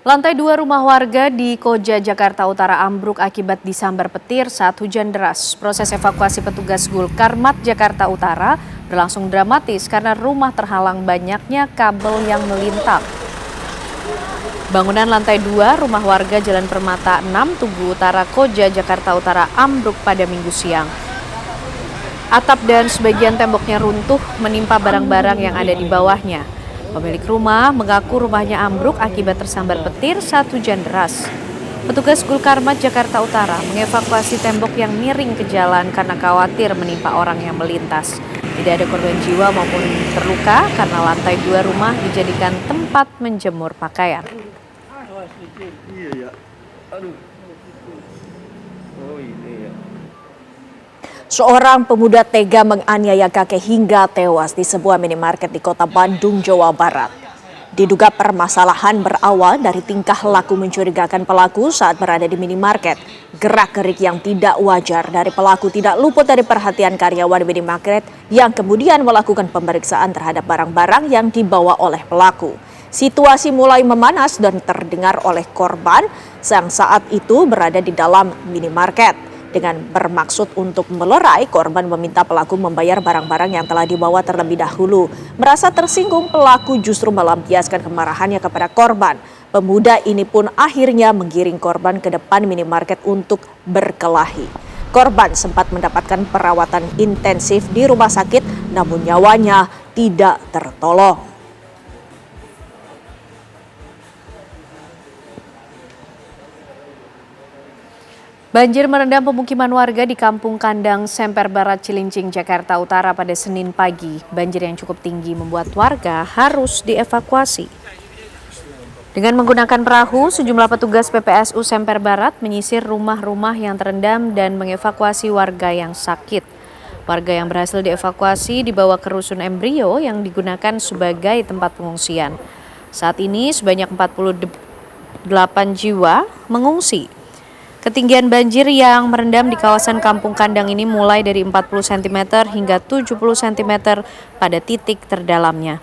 Lantai 2 rumah warga di Koja, Jakarta Utara ambruk akibat disambar petir saat hujan deras. Proses evakuasi petugas Gulkarmat Jakarta Utara berlangsung dramatis karena rumah terhalang banyaknya kabel yang melintang. Bangunan lantai 2 rumah warga Jalan Permata 6 Tugu Utara, Koja, Jakarta Utara ambruk pada Minggu siang. Atap dan sebagian temboknya runtuh menimpa barang-barang yang ada di bawahnya. Pemilik rumah mengaku rumahnya ambruk akibat tersambar petir saat hujan deras. Petugas Gulkarmat Jakarta Utara mengevakuasi tembok yang miring ke jalan karena khawatir menimpa orang yang melintas. Tidak ada korban jiwa maupun terluka karena lantai 2 rumah dijadikan tempat menjemur pakaian. Seorang pemuda tega menganiaya kakek hingga tewas di sebuah minimarket di kota Bandung, Jawa Barat. Diduga permasalahan berawal dari tingkah laku mencurigakan pelaku saat berada di minimarket. Gerak-gerik yang tidak wajar dari pelaku tidak luput dari perhatian karyawan minimarket yang kemudian melakukan pemeriksaan terhadap barang-barang yang dibawa oleh pelaku. Situasi mulai memanas dan terdengar oleh korban yang saat itu berada di dalam minimarket. Dengan bermaksud untuk melerai, korban meminta pelaku membayar barang-barang yang telah dibawa terlebih dahulu. Merasa tersinggung, pelaku justru melampiaskan kemarahannya kepada korban. Pemuda ini pun akhirnya menggiring korban ke depan minimarket untuk berkelahi. Korban sempat mendapatkan perawatan intensif di rumah sakit, namun nyawanya tidak tertolong. Banjir merendam pemukiman warga di Kampung Kandang, Semper Barat, Cilincing, Jakarta Utara pada Senin pagi. Banjir yang cukup tinggi membuat warga harus dievakuasi. Dengan menggunakan perahu, sejumlah petugas PPSU Semper Barat menyisir rumah-rumah yang terendam dan mengevakuasi warga yang sakit. Warga yang berhasil dievakuasi dibawa ke rusun embrio yang digunakan sebagai tempat pengungsian. Saat ini sebanyak 48 jiwa mengungsi. Ketinggian banjir yang merendam di kawasan Kampung Kandang ini mulai dari 40 cm hingga 70 cm pada titik terdalamnya.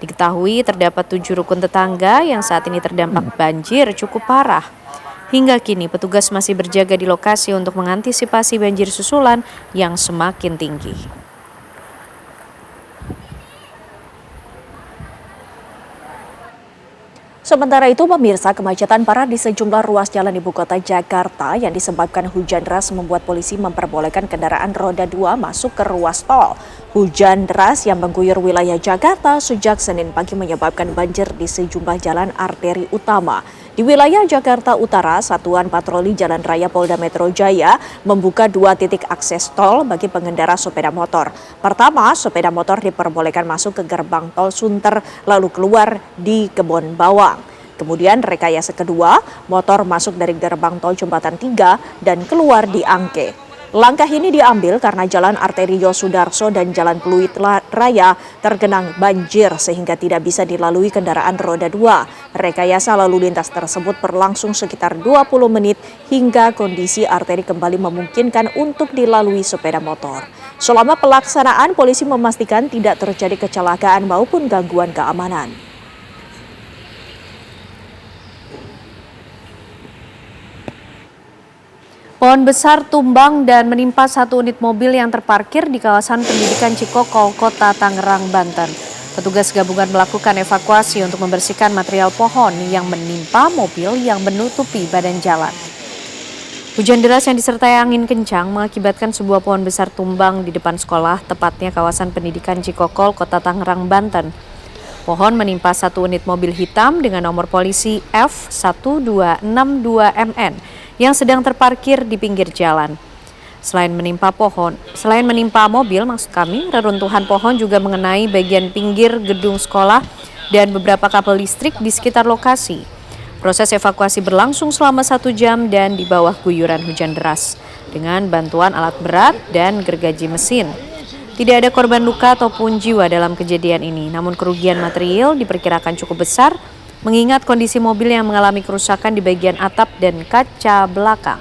Diketahui terdapat 7 rukun tetangga yang saat ini terdampak banjir cukup parah. Hingga kini petugas masih berjaga di lokasi untuk mengantisipasi banjir susulan yang semakin tinggi. Sementara itu, pemirsa, kemacetan parah di sejumlah ruas jalan ibu kota Jakarta yang disebabkan hujan deras membuat polisi memperbolehkan kendaraan roda 2 masuk ke ruas tol. Hujan deras yang mengguyur wilayah Jakarta sejak Senin pagi menyebabkan banjir di sejumlah jalan arteri utama. Di wilayah Jakarta Utara, Satuan Patroli Jalan Raya Polda Metro Jaya membuka 2 titik akses tol bagi pengendara sepeda motor. Pertama, sepeda motor diperbolehkan masuk ke gerbang tol Sunter lalu keluar di Kebon Bawang. Kemudian rekayasa kedua, motor masuk dari gerbang tol Jembatan 3 dan keluar di Angke. Langkah ini diambil karena Jalan Arteri Yosudarso dan Jalan Pluit Raya tergenang banjir sehingga tidak bisa dilalui kendaraan roda 2. Rekayasa lalu lintas tersebut berlangsung sekitar 20 menit hingga kondisi arteri kembali memungkinkan untuk dilalui sepeda motor. Selama pelaksanaan, polisi memastikan tidak terjadi kecelakaan maupun gangguan keamanan. Pohon besar tumbang dan menimpa 1 unit mobil yang terparkir di kawasan pendidikan Cikokol, Kota Tangerang, Banten. Petugas gabungan melakukan evakuasi untuk membersihkan material pohon yang menimpa mobil yang menutupi badan jalan. Hujan deras yang disertai angin kencang mengakibatkan sebuah pohon besar tumbang di depan sekolah, tepatnya kawasan pendidikan Cikokol, Kota Tangerang, Banten. Pohon menimpa 1 unit mobil hitam dengan nomor polisi F1262MN yang sedang terparkir di pinggir jalan. Selain menimpa mobil, reruntuhan pohon juga mengenai bagian pinggir gedung sekolah dan beberapa kabel listrik di sekitar lokasi. Proses evakuasi berlangsung selama 1 jam dan di bawah guyuran hujan deras dengan bantuan alat berat dan gergaji mesin. Tidak ada korban luka ataupun jiwa dalam kejadian ini, namun kerugian material diperkirakan cukup besar mengingat kondisi mobil yang mengalami kerusakan di bagian atap dan kaca belakang.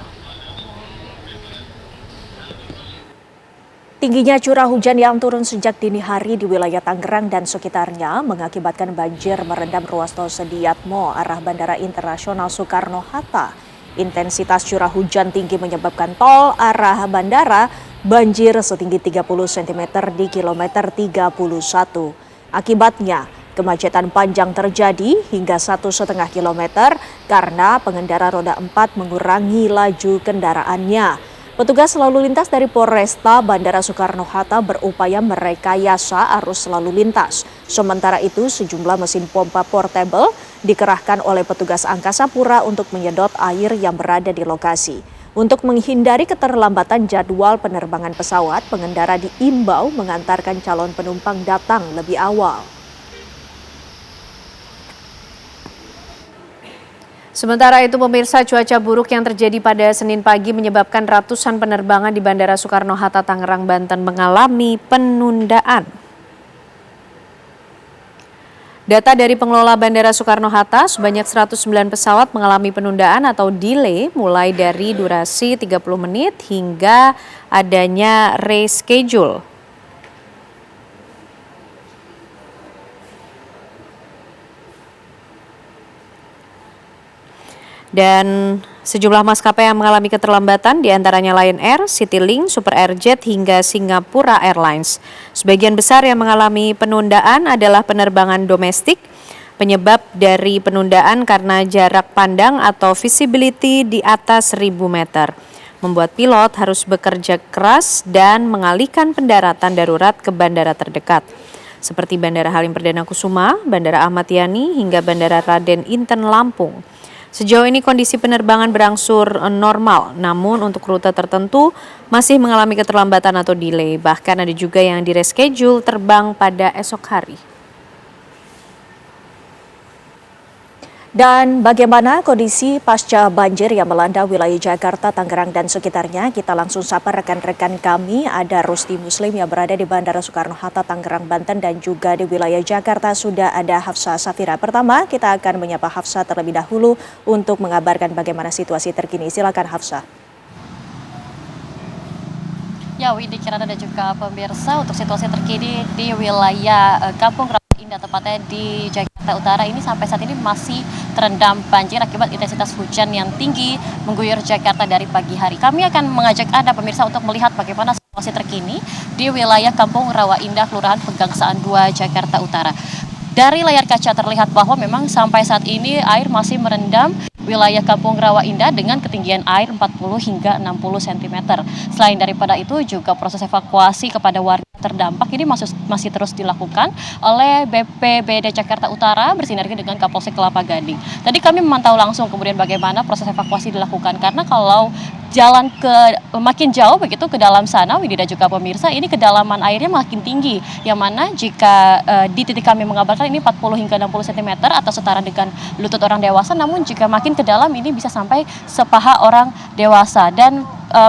Tingginya curah hujan yang turun sejak dini hari di wilayah Tangerang dan sekitarnya mengakibatkan banjir merendam ruas tol Sediatmo arah Bandara Internasional Soekarno-Hatta. Intensitas curah hujan tinggi menyebabkan tol arah bandara banjir setinggi 30 cm di kilometer 31. Akibatnya, kemacetan panjang terjadi hingga 1,5 kilometer karena pengendara roda 4 mengurangi laju kendaraannya. Petugas lalu lintas dari Polresta Bandara Soekarno-Hatta berupaya merekayasa arus lalu lintas. Sementara itu, sejumlah mesin pompa portable dikerahkan oleh petugas Angkasa Pura untuk menyedot air yang berada di lokasi. Untuk menghindari keterlambatan jadwal penerbangan pesawat, pengendara diimbau mengantarkan calon penumpang datang lebih awal. Sementara itu pemirsa, cuaca buruk yang terjadi pada Senin pagi menyebabkan ratusan penerbangan di Bandara Soekarno-Hatta Tangerang, Banten mengalami penundaan. Data dari pengelola Bandara Soekarno-Hatta, sebanyak 109 pesawat mengalami penundaan atau delay mulai dari durasi 30 menit hingga adanya reschedule. Dan sejumlah maskapai yang mengalami keterlambatan diantaranya Lion Air, Citylink, Super Airjet hingga Singapura Airlines. Sebagian besar yang mengalami penundaan adalah penerbangan domestik. Penyebab dari penundaan karena jarak pandang atau visibility di atas 1.000 meter. Membuat pilot harus bekerja keras dan mengalihkan pendaratan darurat ke bandara terdekat. Seperti Bandara Halim Perdana Kusuma, Bandara Ahmad Yani hingga Bandara Raden Inten Lampung. Sejauh ini kondisi penerbangan berangsur normal, namun untuk rute tertentu masih mengalami keterlambatan atau delay. Bahkan ada juga yang direschedule terbang pada esok hari. Dan bagaimana kondisi pasca banjir yang melanda wilayah Jakarta, Tangerang, dan sekitarnya? Kita langsung sapa rekan-rekan kami. Ada Rusdi Muslim yang berada di Bandara Soekarno-Hatta, Tangerang, Banten, dan juga di wilayah Jakarta sudah ada Hafsah Safira. Pertama, kita akan menyapa Hafsah terlebih dahulu untuk mengabarkan bagaimana situasi terkini. Silakan Hafsah. Ya, Widi Kirana dan juga pemirsa, untuk situasi terkini di wilayah Kampung Rawa Indah, tepatnya di Jakarta Utara ini sampai saat ini masih terendam banjir akibat intensitas hujan yang tinggi mengguyur Jakarta dari pagi hari. Kami akan mengajak Anda pemirsa untuk melihat bagaimana situasi terkini di wilayah Kampung Rawa Indah, Kelurahan Pegangsaan 2, Jakarta Utara. Dari layar kaca terlihat bahwa memang sampai saat ini air masih merendam wilayah Kampung Rawa Indah dengan ketinggian air 40 hingga 60 cm. Selain daripada itu juga proses evakuasi kepada warga terdampak ini masih terus dilakukan oleh BPBD Jakarta Utara bersinergi dengan Kapolsek Kelapa Gading. Tadi kami memantau langsung kemudian bagaimana proses evakuasi dilakukan, karena kalau jalan makin jauh begitu ke dalam sana, Widi dan juga pemirsa, ini kedalaman airnya makin tinggi, yang mana jika di titik kami mengabarkan ini 40 hingga 60 cm atau setara dengan lutut orang dewasa, namun jika makin ke dalam ini bisa sampai sepaha orang dewasa. Dan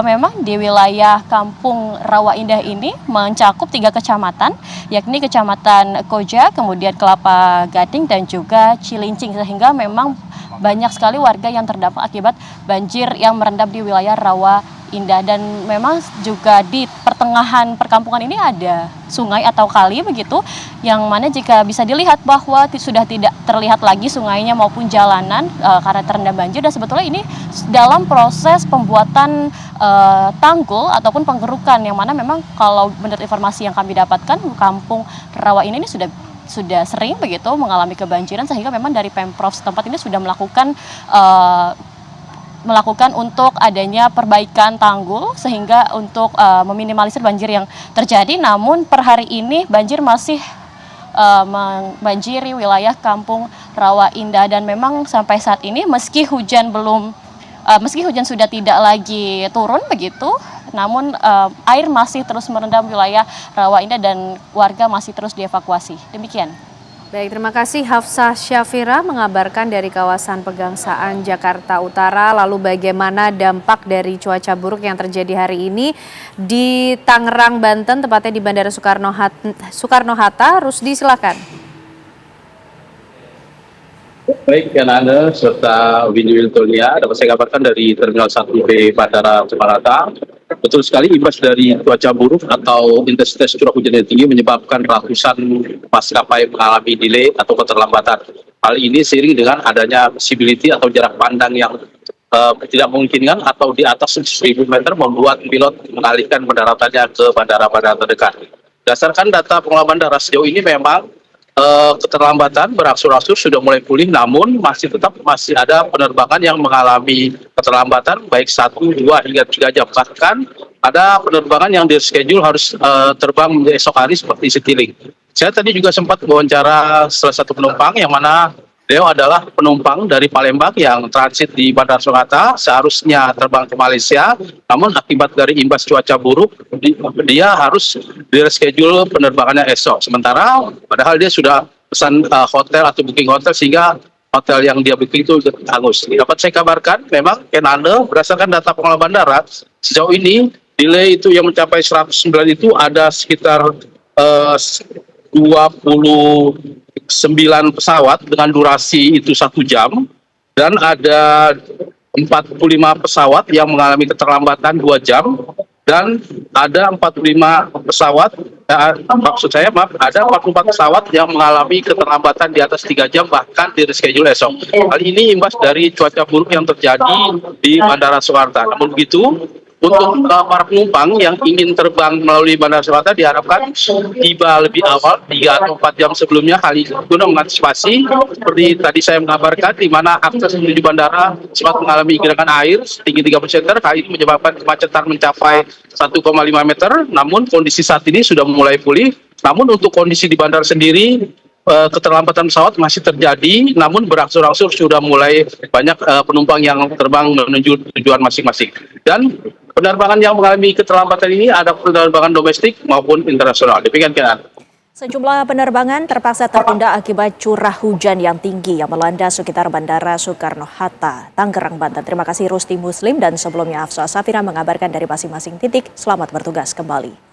memang di wilayah Kampung Rawa Indah ini mencakup 3 kecamatan, yakni Kecamatan Koja, kemudian Kelapa Gading, dan juga Cilincing, sehingga memang banyak sekali warga yang terdampak akibat banjir yang merendam di wilayah Rawa Indah. Dan memang juga di pertengahan perkampungan ini ada sungai atau kali begitu, yang mana jika bisa dilihat bahwa sudah tidak terlihat lagi sungainya maupun jalanan karena terendam banjir. Dan sebetulnya ini dalam proses pembuatan tanggul ataupun penggerukan, yang mana memang kalau menurut informasi yang kami dapatkan, Kampung Rawa ini sudah sering begitu mengalami kebanjiran, sehingga memang dari Pemprov setempat ini sudah melakukan untuk adanya perbaikan tanggul sehingga untuk meminimalisir banjir yang terjadi. Namun per hari ini banjir masih membanjiri wilayah Kampung Rawa Indah, dan memang sampai saat ini meski hujan sudah tidak lagi turun begitu, namun air masih terus merendam wilayah Rawa Indah dan warga masih terus dievakuasi. Demikian. Baik, terima kasih Hafsah Syafira mengabarkan dari kawasan Pegangsaan Jakarta Utara. Lalu bagaimana dampak dari cuaca buruk yang terjadi hari ini di Tangerang, Banten, tepatnya di Bandara Soekarno-Hatta. Rusdi, silakan. Baik, Anda serta Windy Wiltonia dapat saya kabarkan dari Terminal 1B Bandara Soekarno-Hatta. Betul sekali, imbas dari cuaca buruk atau intensitas curah hujan yang tinggi menyebabkan ratusan maskapai mengalami delay atau keterlambatan. Hal ini seiring dengan adanya visibility atau jarak pandang yang tidak memungkinkan atau di atas 1.000 meter membuat pilot mengalihkan pendaratannya ke bandara-bandara terdekat. Berdasarkan data pengelola bandara sejauh ini memang keterlambatan berangsur-angsur sudah mulai pulih, namun masih ada penerbangan yang mengalami keterlambatan baik 1, 2 hingga 3 jam. Bahkan ada penerbangan yang di schedule harus terbang esok hari seperti Citylink. Saya tadi juga sempat wawancara salah satu penumpang yang mana beliau adalah penumpang dari Palembang yang transit di Bandara Soekarno, seharusnya terbang ke Malaysia, namun akibat dari imbas cuaca buruk, dia harus di-reschedule penerbangannya esok. Sementara padahal dia sudah pesan hotel atau booking hotel sehingga hotel yang dia booking itu hangus. Dapat saya kabarkan, memang Kenane berdasarkan data pengelola bandara, sejauh ini delay itu yang mencapai 109 itu ada sekitar 29 pesawat dengan durasi itu 1 jam, dan ada 45 pesawat yang mengalami keterlambatan 2 jam, dan ada 45 pesawat, ada 44 pesawat yang mengalami keterlambatan di atas 3 jam, bahkan di reschedule esok. Hal ini imbas dari cuaca buruk yang terjadi di Bandara Soekarno. Namun begitu, untuk para penumpang yang ingin terbang melalui Bandara Soekarno diharapkan tiba lebih awal 3 atau 4 jam sebelumnya. Hal ini guna mengantisipasi seperti tadi saya mengabarkan, di mana akses menuju bandara sempat mengalami genangan air setinggi 30 cm. Hal ini menyebabkan kemacetan mencapai 1,5 meter. Namun kondisi saat ini sudah mulai pulih. Namun untuk kondisi di bandara sendiri, keterlambatan pesawat masih terjadi, namun berangsur-angsur sudah mulai banyak penumpang yang terbang menuju tujuan masing-masing. Dan penerbangan yang mengalami keterlambatan ini ada penerbangan domestik maupun internasional. Demikian Kenan. Sejumlah penerbangan terpaksa tertunda akibat curah hujan yang tinggi yang melanda sekitar Bandara Soekarno-Hatta, Tangerang, Banten. Terima kasih Rusti Muslim, dan sebelumnya Hafsah Safira mengabarkan dari masing-masing titik. Selamat bertugas kembali.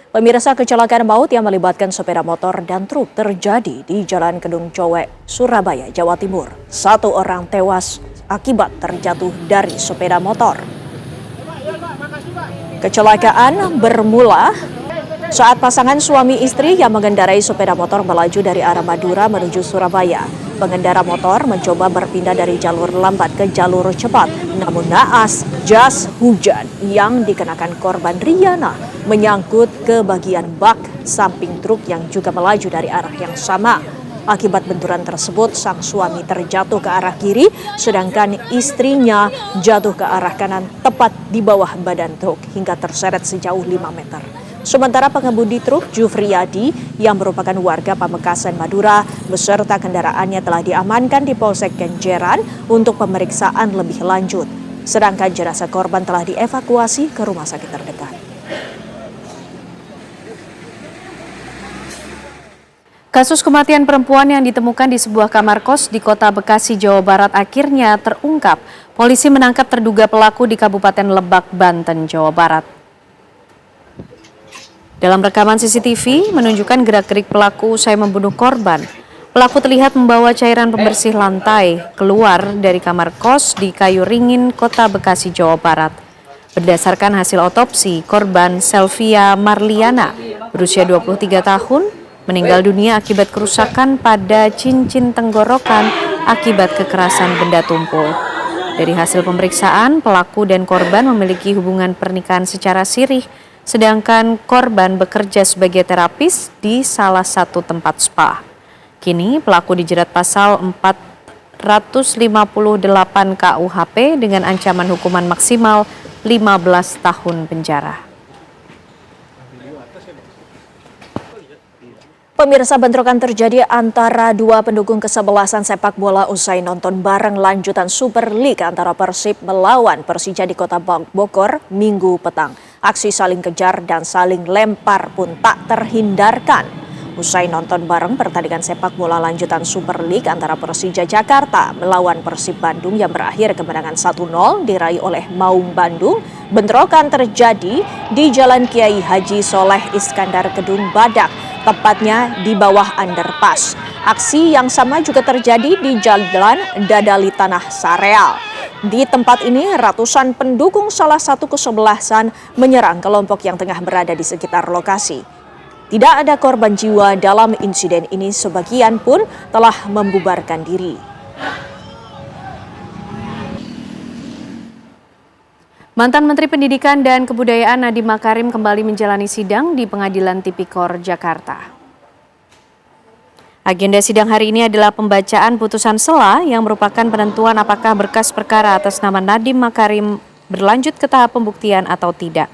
Pemirsa, kecelakaan maut yang melibatkan sepeda motor dan truk terjadi di Jalan Kedung Cowek, Surabaya, Jawa Timur. 1 orang tewas akibat terjatuh dari sepeda motor. Kecelakaan bermula saat pasangan suami istri yang mengendarai sepeda motor melaju dari arah Madura menuju Surabaya. Pengendara motor mencoba berpindah dari jalur lambat ke jalur cepat. Namun naas, jas hujan yang dikenakan korban Riana menyangkut ke bagian bak samping truk yang juga melaju dari arah yang sama. Akibat benturan tersebut, sang suami terjatuh ke arah kiri, sedangkan istrinya jatuh ke arah kanan tepat di bawah badan truk hingga terseret sejauh 5 meter. Sementara pengemudi truk Jufriyadi yang merupakan warga Pamekasan, Madura beserta kendaraannya telah diamankan di Polsek Kenjeran untuk pemeriksaan lebih lanjut. Sedangkan jenazah korban telah dievakuasi ke rumah sakit terdekat. Kasus kematian perempuan yang ditemukan di sebuah kamar kos di Kota Bekasi, Jawa Barat akhirnya terungkap. Polisi menangkap terduga pelaku di Kabupaten Lebak, Banten, Jawa Barat. Dalam rekaman CCTV menunjukkan gerak-gerik pelaku usai membunuh korban. Pelaku terlihat membawa cairan pembersih lantai keluar dari kamar kos di Kayu Ringin, Kota Bekasi, Jawa Barat. Berdasarkan hasil otopsi, korban Selvia Marliana berusia 23 tahun meninggal dunia akibat kerusakan pada cincin tenggorokan akibat kekerasan benda tumpul. Dari hasil pemeriksaan, pelaku dan korban memiliki hubungan pernikahan secara sirih, sedangkan korban bekerja sebagai terapis di salah satu tempat spa. Kini pelaku dijerat pasal 458 KUHP dengan ancaman hukuman maksimal 15 tahun penjara. Pemirsa, bentrokan terjadi antara 2 pendukung kesebelasan sepak bola usai nonton bareng lanjutan Super League antara Persib melawan Persija di Kota Bogor Minggu petang. Aksi saling kejar dan saling lempar pun tak terhindarkan. Usai nonton bareng pertandingan sepak bola lanjutan Super League antara Persija Jakarta melawan Persib Bandung yang berakhir kemenangan 1-0 diraih oleh Maung Bandung, bentrokan terjadi di Jalan Kiai Haji Soleh Iskandar Kedung Badak, tepatnya di bawah underpass. Aksi yang sama juga terjadi di Jalan Dadali Tanah Sareal. Di tempat ini, ratusan pendukung salah satu kesebelasan menyerang kelompok yang tengah berada di sekitar lokasi. Tidak ada korban jiwa dalam insiden ini, sebagian pun telah membubarkan diri. Mantan Menteri Pendidikan dan Kebudayaan Nadiem Makarim kembali menjalani sidang di Pengadilan Tipikor Jakarta. Agenda sidang hari ini adalah pembacaan putusan sela yang merupakan penentuan apakah berkas perkara atas nama Nadiem Makarim berlanjut ke tahap pembuktian atau tidak.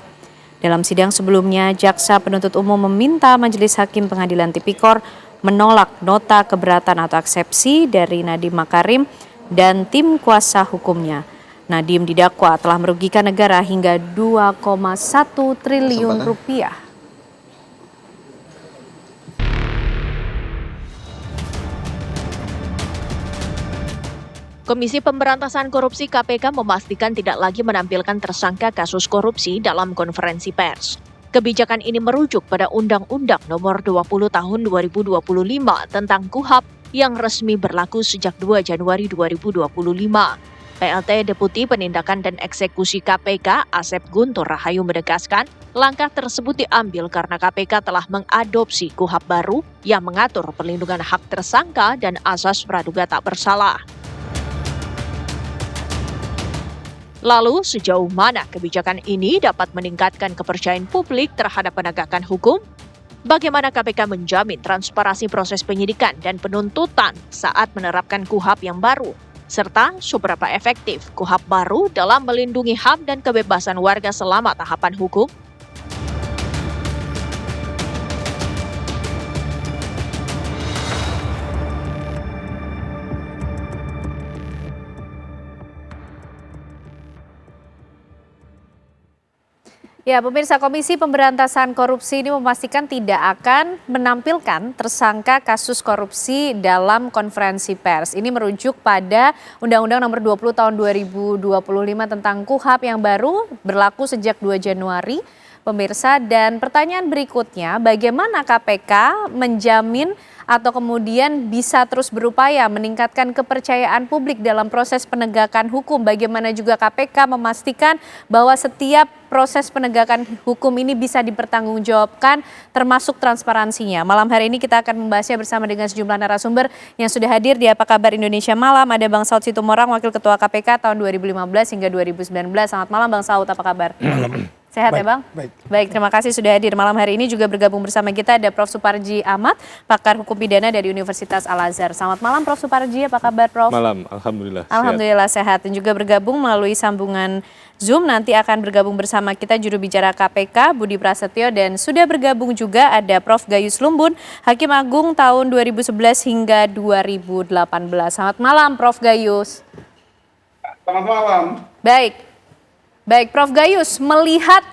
Dalam sidang sebelumnya, Jaksa Penuntut Umum meminta Majelis Hakim Pengadilan Tipikor menolak nota keberatan atau eksepsi dari Nadiem Makarim dan tim kuasa hukumnya. Nadiem didakwa telah merugikan negara hingga 2,1 triliun rupiah. Komisi Pemberantasan Korupsi KPK memastikan tidak lagi menampilkan tersangka kasus korupsi dalam konferensi pers. Kebijakan ini merujuk pada Undang-Undang Nomor 20 Tahun 2025 tentang KUHP yang resmi berlaku sejak 2 Januari 2025. PLT Deputi Penindakan dan Eksekusi KPK Asep Guntur Rahayu menegaskan, langkah tersebut diambil karena KPK telah mengadopsi KUHP baru yang mengatur perlindungan hak tersangka dan asas praduga tak bersalah. Lalu, sejauh mana kebijakan ini dapat meningkatkan kepercayaan publik terhadap penegakan hukum? Bagaimana KPK menjamin transparansi proses penyidikan dan penuntutan saat menerapkan KUHP yang baru? Serta seberapa efektif KUHP baru dalam melindungi HAM dan kebebasan warga selama tahapan hukum? Ya, pemirsa, Komisi Pemberantasan Korupsi ini memastikan tidak akan menampilkan tersangka kasus korupsi dalam konferensi pers. Ini merujuk pada Undang-Undang Nomor 20 Tahun 2025 tentang KUHP yang baru berlaku sejak 2 Januari. Pemirsa, dan pertanyaan berikutnya, bagaimana KPK menjamin atau kemudian bisa terus berupaya meningkatkan kepercayaan publik dalam proses penegakan hukum? Bagaimana juga KPK memastikan bahwa setiap proses penegakan hukum ini bisa dipertanggungjawabkan termasuk transparansinya? Malam hari ini kita akan membahasnya bersama dengan sejumlah narasumber yang sudah hadir di Apa Kabar Indonesia Malam. Ada Bang Saud Situmorang, Wakil Ketua KPK tahun 2015 hingga 2019. Selamat malam Bang Saud, apa kabar? Malam. Sehat Baik, ya Bang? Baik, terima kasih sudah hadir. Malam hari ini juga bergabung bersama kita ada Prof. Suparji Ahmad, pakar hukum pidana dari Universitas Al-Azhar. Selamat malam Prof. Suparji, apa kabar Prof? Malam, Alhamdulillah. Alhamdulillah sehat. Dan juga bergabung melalui sambungan Zoom, nanti akan bergabung bersama kita juru bicara KPK Budi Prasetyo, dan sudah bergabung juga ada Prof. Gayus Lumbun, Hakim Agung tahun 2011 hingga 2018. Selamat malam Prof. Gayus. Selamat malam. Baik, Prof. Gayus, melihat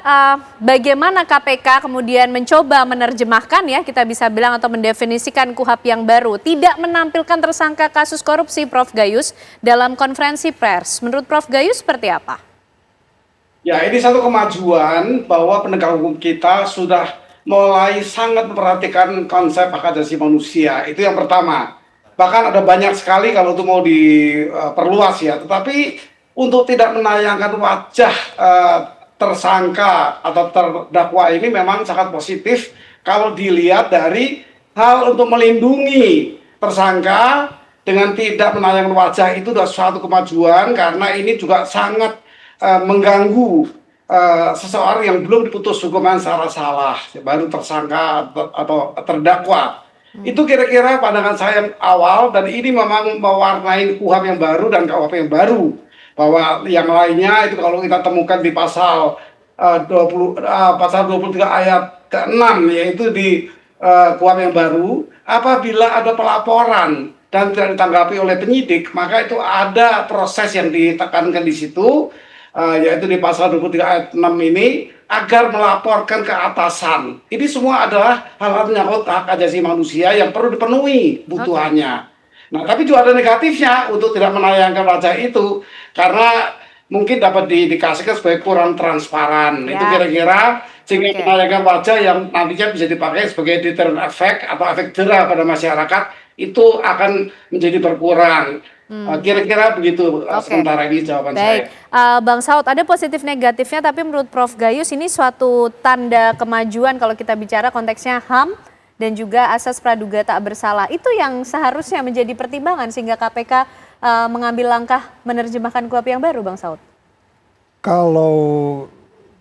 bagaimana KPK kemudian mencoba menerjemahkan ya, kita bisa bilang atau mendefinisikan KUHP yang baru, tidak menampilkan tersangka kasus korupsi Prof. Gayus dalam konferensi pers. Menurut Prof. Gayus seperti apa? Ya, ini satu kemajuan bahwa penegak hukum kita sudah mulai sangat memperhatikan konsep hak asasi manusia. Itu yang pertama. Bahkan ada banyak sekali kalau itu mau diperluas ya, tetapi untuk tidak menayangkan wajah tersangka atau terdakwa ini memang sangat positif kalau dilihat dari hal untuk melindungi tersangka dengan tidak menayangkan wajah. Itu adalah suatu kemajuan karena ini juga sangat mengganggu seseorang yang belum diputus hukuman secara salah, baru tersangka atau terdakwa. Itu kira-kira pandangan saya yang awal, dan ini memang mewarnai KUHP yang baru dan KUHP yang baru. Bahwa yang lainnya itu kalau kita temukan di pasal 23 ayat ke-6, yaitu di KUHP yang baru, apabila ada pelaporan dan tidak ditanggapi oleh penyidik, maka itu ada proses yang ditekankan di situ, yaitu di pasal 23 ayat 6 ini, agar melaporkan ke atasan. Ini semua adalah hal-hal menyangkut hak asasi manusia yang perlu dipenuhi butuhannya. Nah, tapi juga ada negatifnya untuk tidak menayangkan wajah itu, karena mungkin dapat dikasihkan sebagai kurang transparan. Ya. Itu kira-kira sehingga menayangkan wajah yang nantinya bisa dipakai sebagai deterrent effect atau efek jerah pada masyarakat itu akan menjadi berkurang. Kira-kira begitu sementara ini jawaban Baik, saya. Bang Saud, ada positif negatifnya, tapi menurut Prof. Gayus ini suatu tanda kemajuan kalau kita bicara konteksnya HAM dan juga asas praduga tak bersalah. Itu yang seharusnya menjadi pertimbangan sehingga KPK mengambil langkah menerjemahkan KUHP yang baru, Bang Saud. Kalau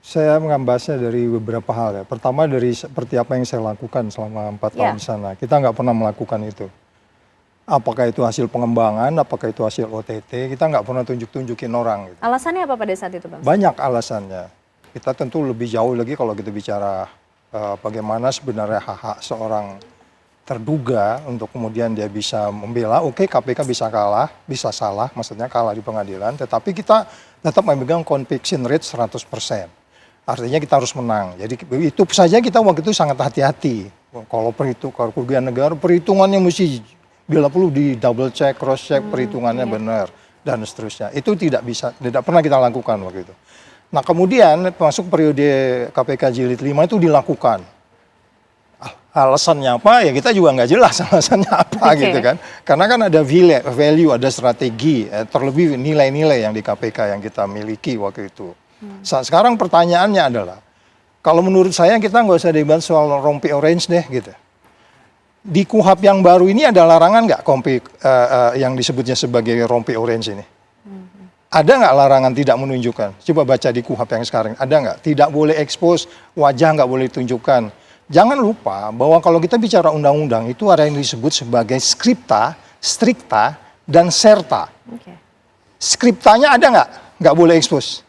saya mengambilnya dari beberapa hal ya. Pertama dari seperti apa yang saya lakukan selama 4 tahun di sana. Kita nggak pernah melakukan itu. Apakah itu hasil pengembangan, apakah itu hasil OTT, kita nggak pernah tunjukin orang. Gitu. Alasannya apa pada saat itu, Bang? Banyak alasannya. Kita tentu lebih jauh lagi kalau kita bicara bagaimana sebenarnya hak-hak seorang terduga untuk kemudian dia bisa membela. Oke, KPK bisa kalah, bisa salah, maksudnya kalah di pengadilan, tetapi kita tetap memegang conviction rate 100%. Artinya kita harus menang. Jadi itu saja kita waktu itu sangat hati-hati. Kalau kerugian negara, perhitungannya mesti bila perlu di double check, cross check, perhitungannya benar dan seterusnya. Itu tidak pernah kita lakukan waktu itu. Nah kemudian masuk periode KPK Jilid 5 itu dilakukan. Alasannya apa? Ya kita juga nggak jelas alasannya apa gitu kan. Karena kan ada value, ada strategi, terlebih nilai-nilai yang di KPK yang kita miliki waktu itu. Sekarang pertanyaannya adalah, kalau menurut saya kita nggak usah debat soal rompi orange deh gitu. Di KUHP yang baru ini ada larangan nggak yang disebutnya sebagai rompi orange ini? Ada nggak larangan tidak menunjukkan? Coba baca di KUHP yang sekarang, ada nggak? Tidak boleh expose, wajah nggak boleh ditunjukkan. Jangan lupa bahwa kalau kita bicara undang-undang itu ada yang disebut sebagai skripta, strikta, dan serta. Skriptanya ada nggak? Nggak boleh expose.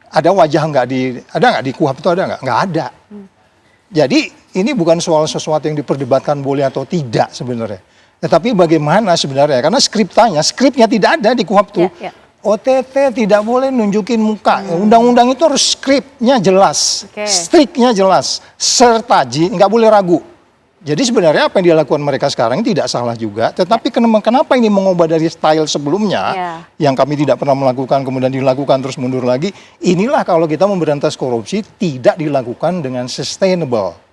Ada wajah ada nggak di KUHP itu ada nggak? Nggak ada. Jadi ini bukan soal sesuatu yang diperdebatkan boleh atau tidak sebenarnya. Tetapi bagaimana sebenarnya? Karena skripnya tidak ada di KUHP itu. OTT tidak boleh nunjukin muka. Undang-undang itu harus skripnya jelas, striknya jelas, serta nggak boleh ragu. Jadi sebenarnya apa yang dilakukan mereka sekarang tidak salah juga, tetapi kenapa ini mengubah dari style sebelumnya yang kami tidak pernah melakukan kemudian dilakukan terus mundur lagi. Inilah kalau kita memberantas korupsi tidak dilakukan dengan sustainable.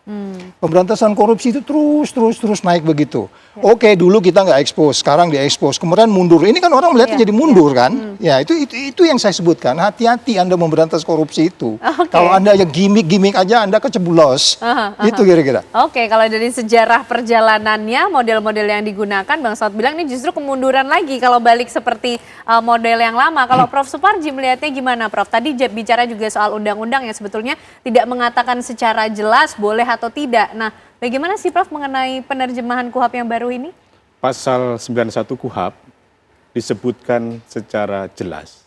Pemberantasan korupsi itu terus naik begitu. Oke, dulu kita nggak expose, sekarang di-expose, kemudian mundur. Ini kan orang melihatnya jadi mundur kan? Ya, itu yang saya sebutkan. Hati-hati Anda memberantas korupsi itu. Kalau Anda yang gimmick aja Anda keceblos. Itu kira-kira. Oke, kalau dari sejarah perjalanannya, model-model yang digunakan, Bang Saud bilang ini justru kemunduran lagi kalau balik seperti model yang lama. Kalau Prof. Suparji melihatnya gimana, Prof? Tadi bicara juga soal undang-undang yang sebetulnya tidak mengatakan secara jelas boleh atau tidak. Nah, bagaimana sih Prof mengenai penerjemahan KUHP yang baru ini? Pasal 91 KUHP disebutkan secara jelas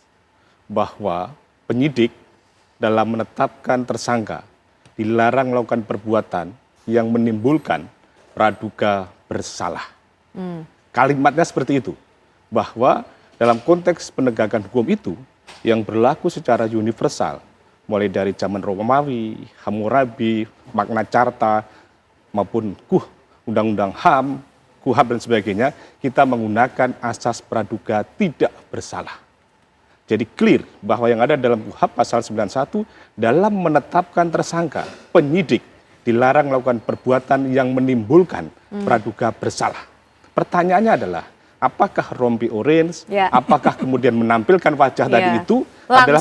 bahwa penyidik dalam menetapkan tersangka dilarang melakukan perbuatan yang menimbulkan praduga bersalah. Kalimatnya seperti itu, bahwa dalam konteks penegakan hukum itu yang berlaku secara universal, mulai dari zaman Romawi, Hammurabi, Magna Carta, maupun Undang-Undang HAM, KUHP dan sebagainya, kita menggunakan asas praduga tidak bersalah. Jadi clear bahwa yang ada dalam KUHP pasal 91 dalam menetapkan tersangka, penyidik dilarang melakukan perbuatan yang menimbulkan praduga bersalah. Pertanyaannya adalah, apakah rompi orange, apakah kemudian menampilkan wajah tadi itu adalah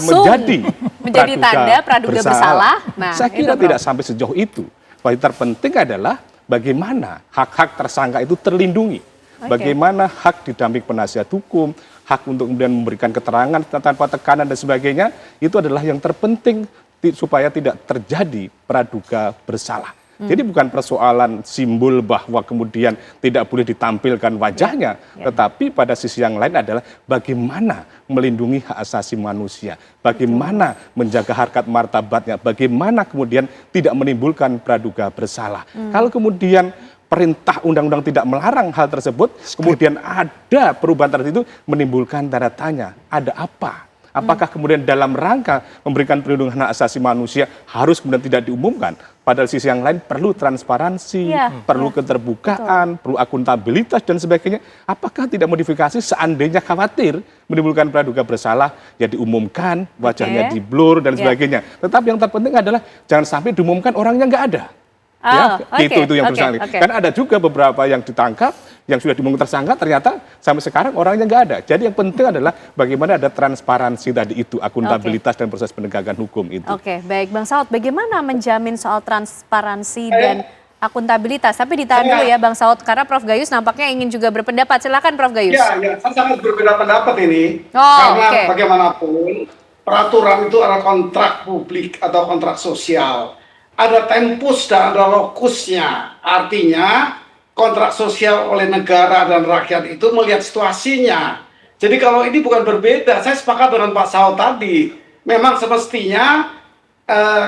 menjadi tanda praduga bersalah? Nah, saya kira tidak sampai sejauh itu. Yang terpenting adalah bagaimana hak-hak tersangka itu terlindungi. Bagaimana hak didamping penasihat hukum, hak untuk kemudian memberikan keterangan tanpa tekanan dan sebagainya, itu adalah yang terpenting supaya tidak terjadi praduga bersalah. Jadi bukan persoalan simbol bahwa kemudian tidak boleh ditampilkan wajahnya, tetapi pada sisi yang lain adalah bagaimana melindungi hak asasi manusia, bagaimana menjaga harkat martabatnya, bagaimana kemudian tidak menimbulkan praduga bersalah. Kalau kemudian perintah undang-undang tidak melarang hal tersebut, kemudian ada perubahan tertentu menimbulkan tanda tanya, ada apa? Apakah kemudian dalam rangka memberikan perlindungan hak asasi manusia harus kemudian tidak diumumkan? Padahal sisi yang lain perlu transparansi, perlu keterbukaan, perlu akuntabilitas dan sebagainya. Apakah tidak modifikasi seandainya khawatir menimbulkan praduga bersalah, ya diumumkan, wajahnya di blur dan sebagainya. Tetapi yang terpenting adalah jangan sampai diumumkan orangnya nggak ada. Itu yang bersangkutan. Kan ada juga beberapa yang ditangkap, yang sudah diumumkan tersangka, ternyata sampai sekarang orangnya nggak ada. Jadi yang penting adalah bagaimana ada transparansi tadi itu, akuntabilitas dan proses penegakan hukum itu. Oke, baik Bang Saud, bagaimana menjamin soal transparansi dan akuntabilitas? Tapi ditahan dulu ya Bang Saud, karena Prof Gayus nampaknya ingin juga berpendapat. Silakan Prof Gayus. Ya, saya sangat berbeda pendapat ini. Karena bagaimanapun peraturan itu adalah kontrak publik atau kontrak sosial. Ada tempus dan ada lokusnya. Artinya kontrak sosial oleh negara dan rakyat itu melihat situasinya. Jadi kalau ini bukan berbeda, saya sepakat dengan Pak Saud tadi. Memang semestinya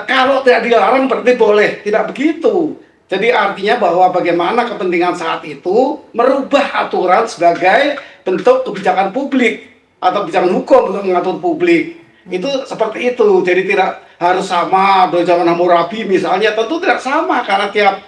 kalau tidak dilarang berarti boleh, tidak begitu. Jadi artinya bahwa bagaimana kepentingan saat itu merubah aturan sebagai bentuk kebijakan publik atau kebijakan hukum untuk mengatur publik. Itu seperti itu, jadi tidak harus sama dari zaman Hammurabi misalnya, tentu tidak sama karena tiap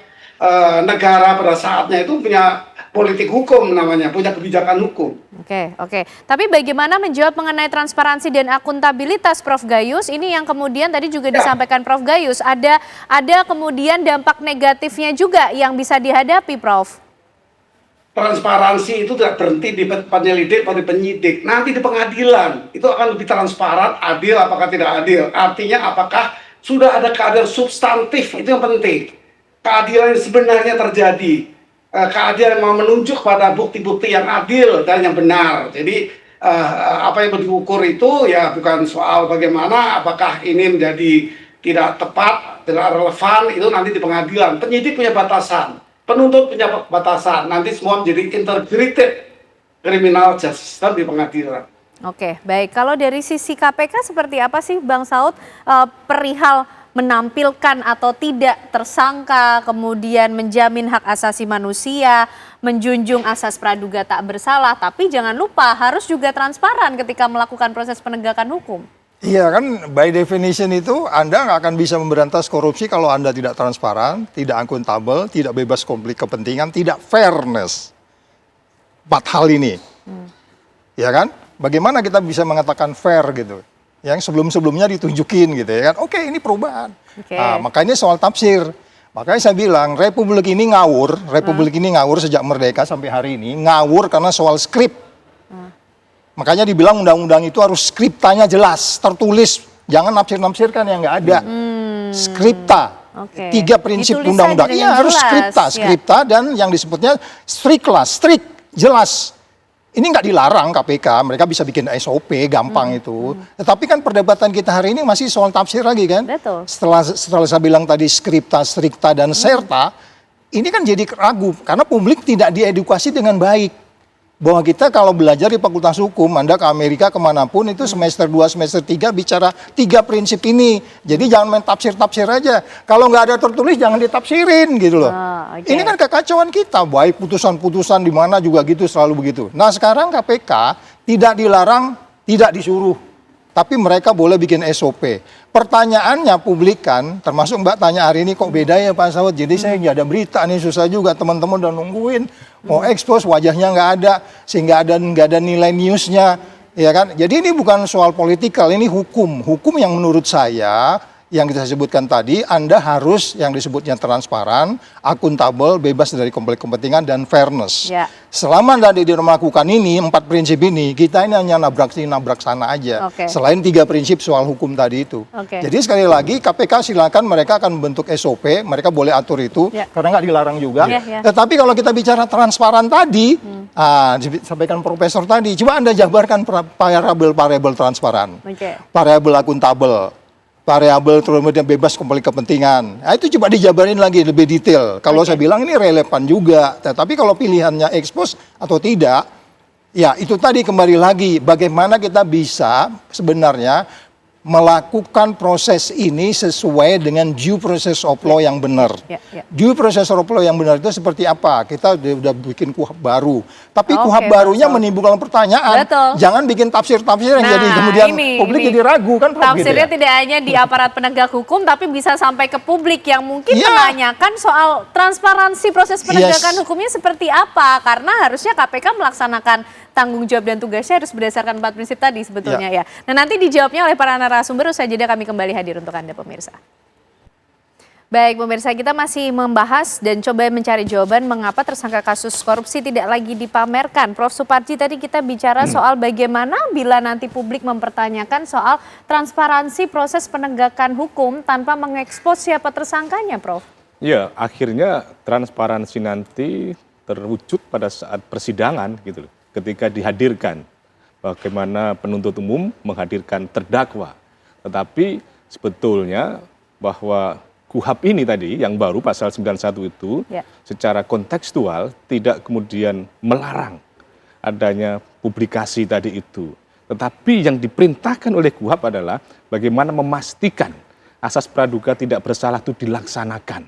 negara pada saatnya itu punya politik hukum namanya, punya kebijakan hukum. Oke. Tapi bagaimana menjawab mengenai transparansi dan akuntabilitas Prof Gayus? Ini yang kemudian tadi juga disampaikan Prof Gayus, ada kemudian dampak negatifnya juga yang bisa dihadapi, Prof. Transparansi itu tidak berhenti di penyelidik atau di penyidik, nanti di pengadilan itu akan lebih transparan, adil apakah tidak adil. Artinya apakah sudah ada keadilan substantif, itu yang penting. Keadilan yang sebenarnya terjadi, keadilan yang mau menunjuk pada bukti-bukti yang adil dan yang benar. Jadi apa yang diukur itu ya bukan soal bagaimana apakah ini menjadi tidak tepat, tidak relevan, itu nanti di pengadilan. Penyidik punya batasan, penuntut punya batasan, nanti semua menjadi integrated criminal justice system di pengadilan. Oke, baik. Kalau dari sisi KPK seperti apa sih Bang Saud perihal menampilkan atau tidak tersangka, kemudian menjamin hak asasi manusia, menjunjung asas praduga tak bersalah, tapi jangan lupa harus juga transparan ketika melakukan proses penegakan hukum. Iya kan, by definition itu Anda nggak akan bisa memberantas korupsi kalau Anda tidak transparan, tidak akuntabel, tidak bebas konflik kepentingan, tidak fairness. 4 hal ini. Ya kan? Bagaimana kita bisa mengatakan fair gitu? Yang sebelum-sebelumnya ditunjukin gitu ya kan. Oke, ini perubahan. Nah, makanya soal tafsir. Makanya saya bilang Republik ini ngawur sejak merdeka sampai hari ini, ngawur karena soal skrip. Makanya dibilang undang-undang itu harus skriptanya jelas, tertulis, jangan nafsir-nafsirkan yang nggak ada. Skripta. 3 prinsip undang-undang. Iya, harus skripta dan yang disebutnya strict, jelas. Ini nggak dilarang KPK, mereka bisa bikin SOP, gampang itu. Tetapi kan perdebatan kita hari ini masih soal tafsir lagi kan. Betul. Setelah saya bilang tadi skripta, strikta, dan serta, ini kan jadi ragu. Karena publik tidak diedukasi dengan baik. Bahwa kita kalau belajar di Fakultas Hukum, Anda ke Amerika kemanapun itu semester 2, semester 3 bicara 3 prinsip ini. Jadi jangan main tafsir-tafsir aja. Kalau nggak ada tertulis jangan ditafsirin gitu loh. Ini kan kekacauan kita, baik putusan-putusan di mana juga gitu, selalu begitu. Nah sekarang KPK tidak dilarang, tidak disuruh. Tapi mereka boleh bikin SOP. Pertanyaannya publik kan, termasuk Mbak tanya hari ini kok beda ya Pak Saud. Jadi saya nggak ada berita nih, susah juga teman-teman udah nungguin. Mau expose wajahnya nggak ada, sehingga nggak ada nilai newsnya. Ya kan? Jadi ini bukan soal politikal, ini hukum. Hukum yang menurut saya, yang kita sebutkan tadi, Anda harus yang disebutnya transparan, akuntabel, bebas dari konflik kepentingan, dan fairness. Ya. Selama Anda tidak melakukan ini, 4 prinsip ini, kita ini hanya nabrak sana aja. Selain 3 prinsip soal hukum tadi itu. Jadi sekali lagi, KPK silakan mereka akan membentuk SOP, mereka boleh atur itu, karena nggak dilarang juga. Tetapi kalau kita bicara transparan tadi, disampaikan Profesor tadi, coba Anda jabarkan variabel transparan, variabel akuntabel, variabel kemudian bebas konflik kepentingan. Nah, itu coba dijabarin lagi lebih detail. Kalau saya bilang ini relevan juga. Tapi kalau pilihannya expose atau tidak, ya itu tadi kembali lagi bagaimana kita bisa sebenarnya melakukan proses ini sesuai dengan due process of law yang benar. Due process of law yang benar itu seperti apa? Kita udah bikin KUHP baru. Tapi KUHP barunya menimbulkan pertanyaan. Jangan bikin tafsir-tafsir yang jadi kemudian publik jadi ragu kan. Tafsirnya tidak hanya di aparat penegak hukum, tapi bisa sampai ke publik yang mungkin menanyakan soal transparansi proses penegakan hukumnya seperti apa. Karena harusnya KPK melaksanakan tanggung jawab dan tugasnya harus berdasarkan 4 prinsip tadi sebetulnya ya. Nah nanti dijawabnya oleh para narasumber, usai jeda kami kembali hadir untuk Anda pemirsa. Baik, pemirsa, kita masih membahas dan coba mencari jawaban mengapa tersangka kasus korupsi tidak lagi dipamerkan. Prof. Suparji, tadi kita bicara soal bagaimana bila nanti publik mempertanyakan soal transparansi proses penegakan hukum tanpa mengekspos siapa tersangkanya, Prof. Ya, akhirnya transparansi nanti terwujud pada saat persidangan gitu loh. Ketika dihadirkan bagaimana penuntut umum menghadirkan terdakwa. Tetapi sebetulnya bahwa KUHP ini tadi yang baru pasal 91 itu secara kontekstual tidak kemudian melarang adanya publikasi tadi itu. Tetapi yang diperintahkan oleh KUHP adalah bagaimana memastikan asas praduga tidak bersalah itu dilaksanakan.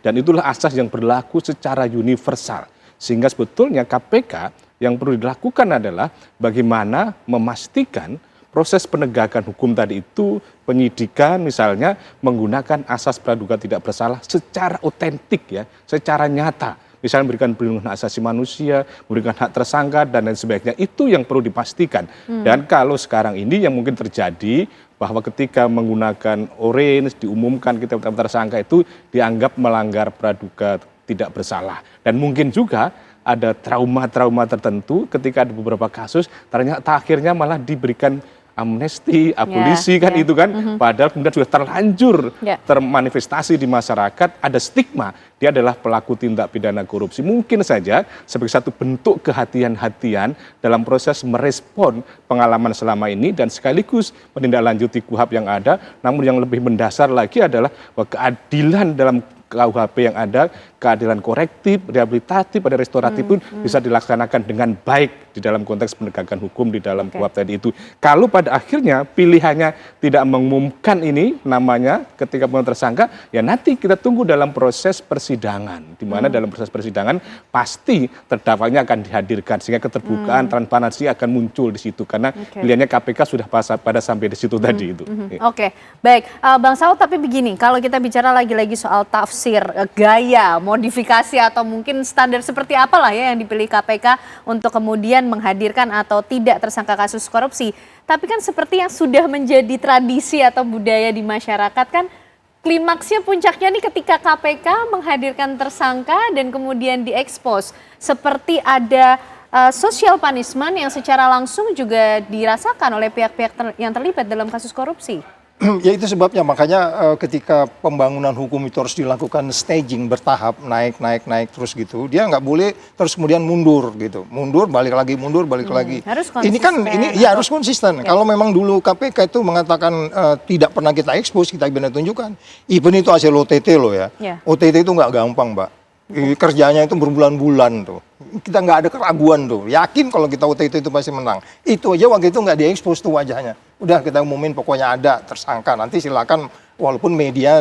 Dan itulah asas yang berlaku secara universal. Sehingga sebetulnya KPK yang perlu dilakukan adalah bagaimana memastikan proses penegakan hukum tadi itu, penyidikan misalnya menggunakan asas praduga tidak bersalah secara otentik ya, secara nyata. Misalnya memberikan perlindungan hak asasi manusia, memberikan hak tersangka dan lain sebagainya. Itu yang perlu dipastikan. Dan kalau sekarang ini yang mungkin terjadi bahwa ketika menggunakan orange diumumkan kita tersangka itu dianggap melanggar praduga tidak bersalah. Dan mungkin juga ada trauma-trauma tertentu ketika ada beberapa kasus ternyata akhirnya malah diberikan amnesti, abolisi kan itu kan, padahal kemudian sudah terlanjur termanifestasi di masyarakat, ada stigma, dia adalah pelaku tindak pidana korupsi. Mungkin saja sebagai satu bentuk kehati-hatian dalam proses merespon pengalaman selama ini dan sekaligus menindaklanjuti KUHP yang ada, namun yang lebih mendasar lagi adalah bahwa keadilan dalam KUHP yang ada, keadilan korektif, rehabilitatif, ada restoratif pun bisa dilaksanakan dengan baik di dalam konteks penegakan hukum di dalam KUHP tadi itu. Kalau pada akhirnya pilihannya tidak mengumumkan ini namanya ketika tersangka, ya nanti kita tunggu dalam proses persidangan, di mana dalam proses persidangan pasti terdakwanya akan dihadirkan sehingga keterbukaan, transparansi akan muncul di situ karena pilihannya KPK sudah pada sampai di situ tadi itu. Oke, baik, Bang Saud, tapi begini, kalau kita bicara lagi-lagi soal tafsir, gaya, modifikasi atau mungkin standar seperti apalah ya yang dipilih KPK untuk kemudian menghadirkan atau tidak tersangka kasus korupsi. Tapi kan seperti yang sudah menjadi tradisi atau budaya di masyarakat kan, klimaksnya puncaknya nih ketika KPK menghadirkan tersangka dan kemudian diekspos. Seperti ada social punishment yang secara langsung juga dirasakan oleh pihak-pihak yang terlibat dalam kasus korupsi. Ya itu sebabnya makanya ketika pembangunan hukum itu harus dilakukan staging bertahap, naik terus gitu. Dia nggak boleh terus kemudian mundur gitu. Mundur, balik lagi, mundur, balik lagi. Harus konsisten. Ini kan harus konsisten. Kalau memang dulu KPK itu mengatakan tidak pernah kita ekspos, kita benar tunjukkan. Even itu hasil OTT loh ya. OTT itu nggak gampang, Mbak. Kerjanya itu berbulan-bulan tuh. Kita nggak ada keraguan tuh. Yakin kalau kita OTT itu pasti menang. Itu aja waktu itu nggak diekspos tuh wajahnya. Udah kita umumin pokoknya ada tersangka. Nanti silakan walaupun media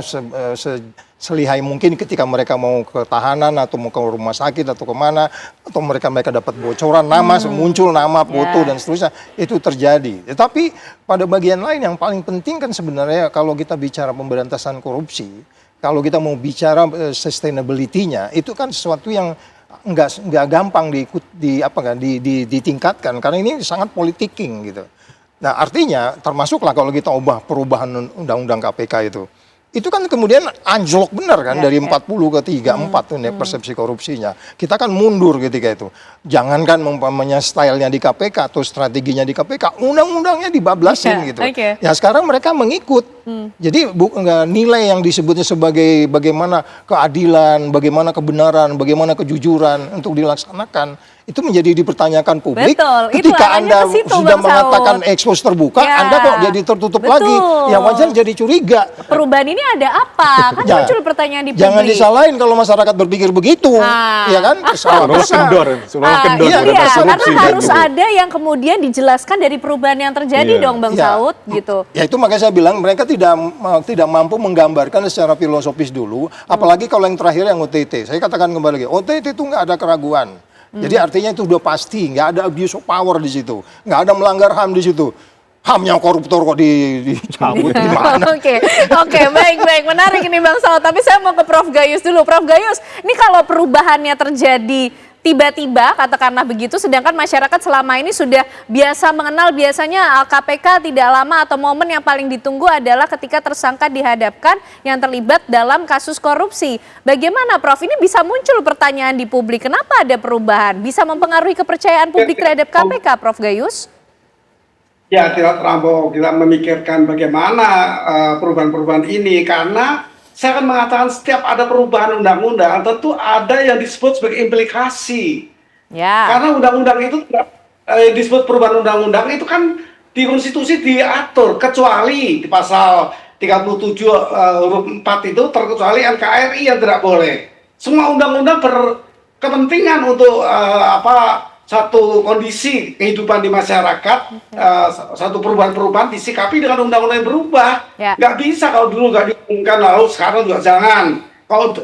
selihai mungkin ketika mereka mau ke tahanan atau mau ke rumah sakit atau kemana. Atau mereka dapat bocoran nama, muncul nama, foto dan seterusnya. Itu terjadi. Tapi pada bagian lain yang paling penting kan sebenarnya kalau kita bicara pemberantasan korupsi. Kalau kita mau bicara sustainability-nya, itu kan sesuatu yang nggak gampang ditingkatkan karena ini sangat politiking gitu. Nah artinya termasuklah kalau kita ubah perubahan undang-undang KPK itu kan kemudian anjlok benar kan dari 40 ke 34 persepsi korupsinya. Kita kan mundur ketika itu. Jangankan umpamanya stylenya di KPK atau strateginya di KPK, undang-undangnya dibablasin gitu. Ya sekarang mereka mengikut. Jadi nilai yang disebutnya sebagai bagaimana keadilan, bagaimana kebenaran, bagaimana kejujuran untuk dilaksanakan itu menjadi dipertanyakan publik. Betul. Ketika Anda sudah mengatakan ekspos terbuka, Anda kok jadi tertutup lagi. Ya wajar jadi curiga. Perubahan ini ada apa? Kan muncul pertanyaan di publik. Jangan disalahin kalau masyarakat berpikir begitu. Ya kan? Karena harus ada yang kemudian dijelaskan dari perubahan yang terjadi dong Bang Saud gitu. Ya itu makanya saya bilang mereka tidak mampu menggambarkan secara filosofis dulu. Apalagi kalau yang terakhir yang OTT. Saya katakan kembali lagi, OTT itu nggak ada keraguan. Jadi artinya itu udah pasti, nggak ada abuse of power di situ, nggak ada melanggar HAM di situ. HAM-nya koruptor kok dicabut gimana? Oke, baik, menarik ini Bang Saud. Tapi saya mau ke Prof. Gayus dulu. Prof. Gayus, ini kalau perubahannya terjadi tiba-tiba katakanlah begitu, sedangkan masyarakat selama ini sudah biasa mengenal biasanya KPK tidak lama atau momen yang paling ditunggu adalah ketika tersangka dihadapkan yang terlibat dalam kasus korupsi. Bagaimana Prof? Ini bisa muncul pertanyaan di publik, kenapa ada perubahan? Bisa mempengaruhi kepercayaan publik terhadap KPK, Prof Gayus? Ya, tidak terlampau kita memikirkan bagaimana perubahan-perubahan ini, karena saya akan mengatakan setiap ada perubahan undang-undang tentu ada yang disebut sebagai implikasi. Ya. Karena undang-undang itu disebut perubahan undang-undang itu kan di konstitusi diatur, kecuali di pasal 37 huruf 4 itu terkecuali NKRI yang tidak boleh. Semua undang-undang berkepentingan untuk satu kondisi kehidupan di masyarakat, satu perubahan-perubahan disikapi dengan undang-undang yang berubah. Ya. Nggak bisa kalau dulu nggak diumumkan, lalu sekarang juga jangan. Kalau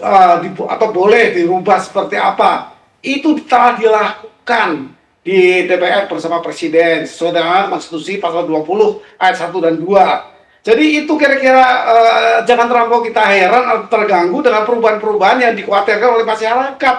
atau boleh dirubah seperti apa? Itu telah dilakukan di DPR bersama Presiden sesuai dengan Konstitusi pasal 20 ayat 1 dan 2. Jadi itu kira-kira jangan terlampau kita heran atau terganggu dengan perubahan-perubahan yang dikhawatirkan oleh masyarakat,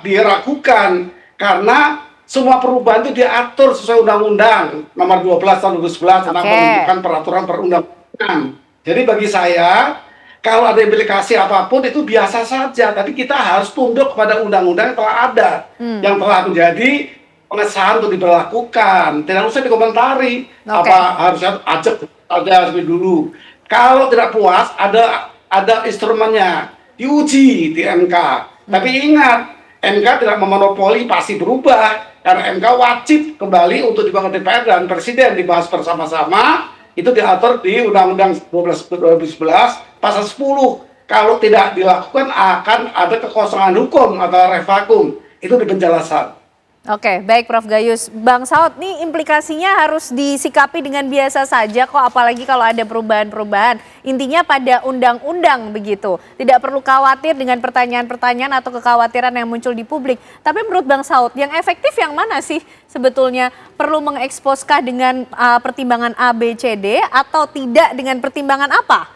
diragukan. Karena semua perubahan itu diatur sesuai Undang-Undang Nomor 12 Tahun 2011 tentang pembentukan peraturan perundang-undangan. Jadi bagi saya, kalau ada implikasi apapun itu biasa saja. Tapi kita harus tunduk kepada undang-undang yang telah ada, yang telah menjadi pengesahan untuk diberlakukan. Tidak usah dikomentari. Harusnya ajak saja lebih dulu. Kalau tidak puas, ada instrumennya, diuji di MK. Tapi ingat, MK tidak memonopoli, pasti berubah. Karena MK wajib kembali untuk dibawa ke DPR dan Presiden dibahas bersama-sama. Itu diatur di Undang-Undang 12 2011 pasal 10. Kalau tidak dilakukan akan ada kekosongan hukum atau revakum. Itu di penjelasan. Oke, baik Prof Gayus. Bang Saud, nih implikasinya harus disikapi dengan biasa saja kok, apalagi kalau ada perubahan-perubahan. Intinya pada undang-undang begitu. Tidak perlu khawatir dengan pertanyaan-pertanyaan atau kekhawatiran yang muncul di publik. Tapi menurut Bang Saud, yang efektif yang mana sih sebetulnya? Perlu mengeksposkah dengan pertimbangan A, B, C, D atau tidak dengan pertimbangan apa?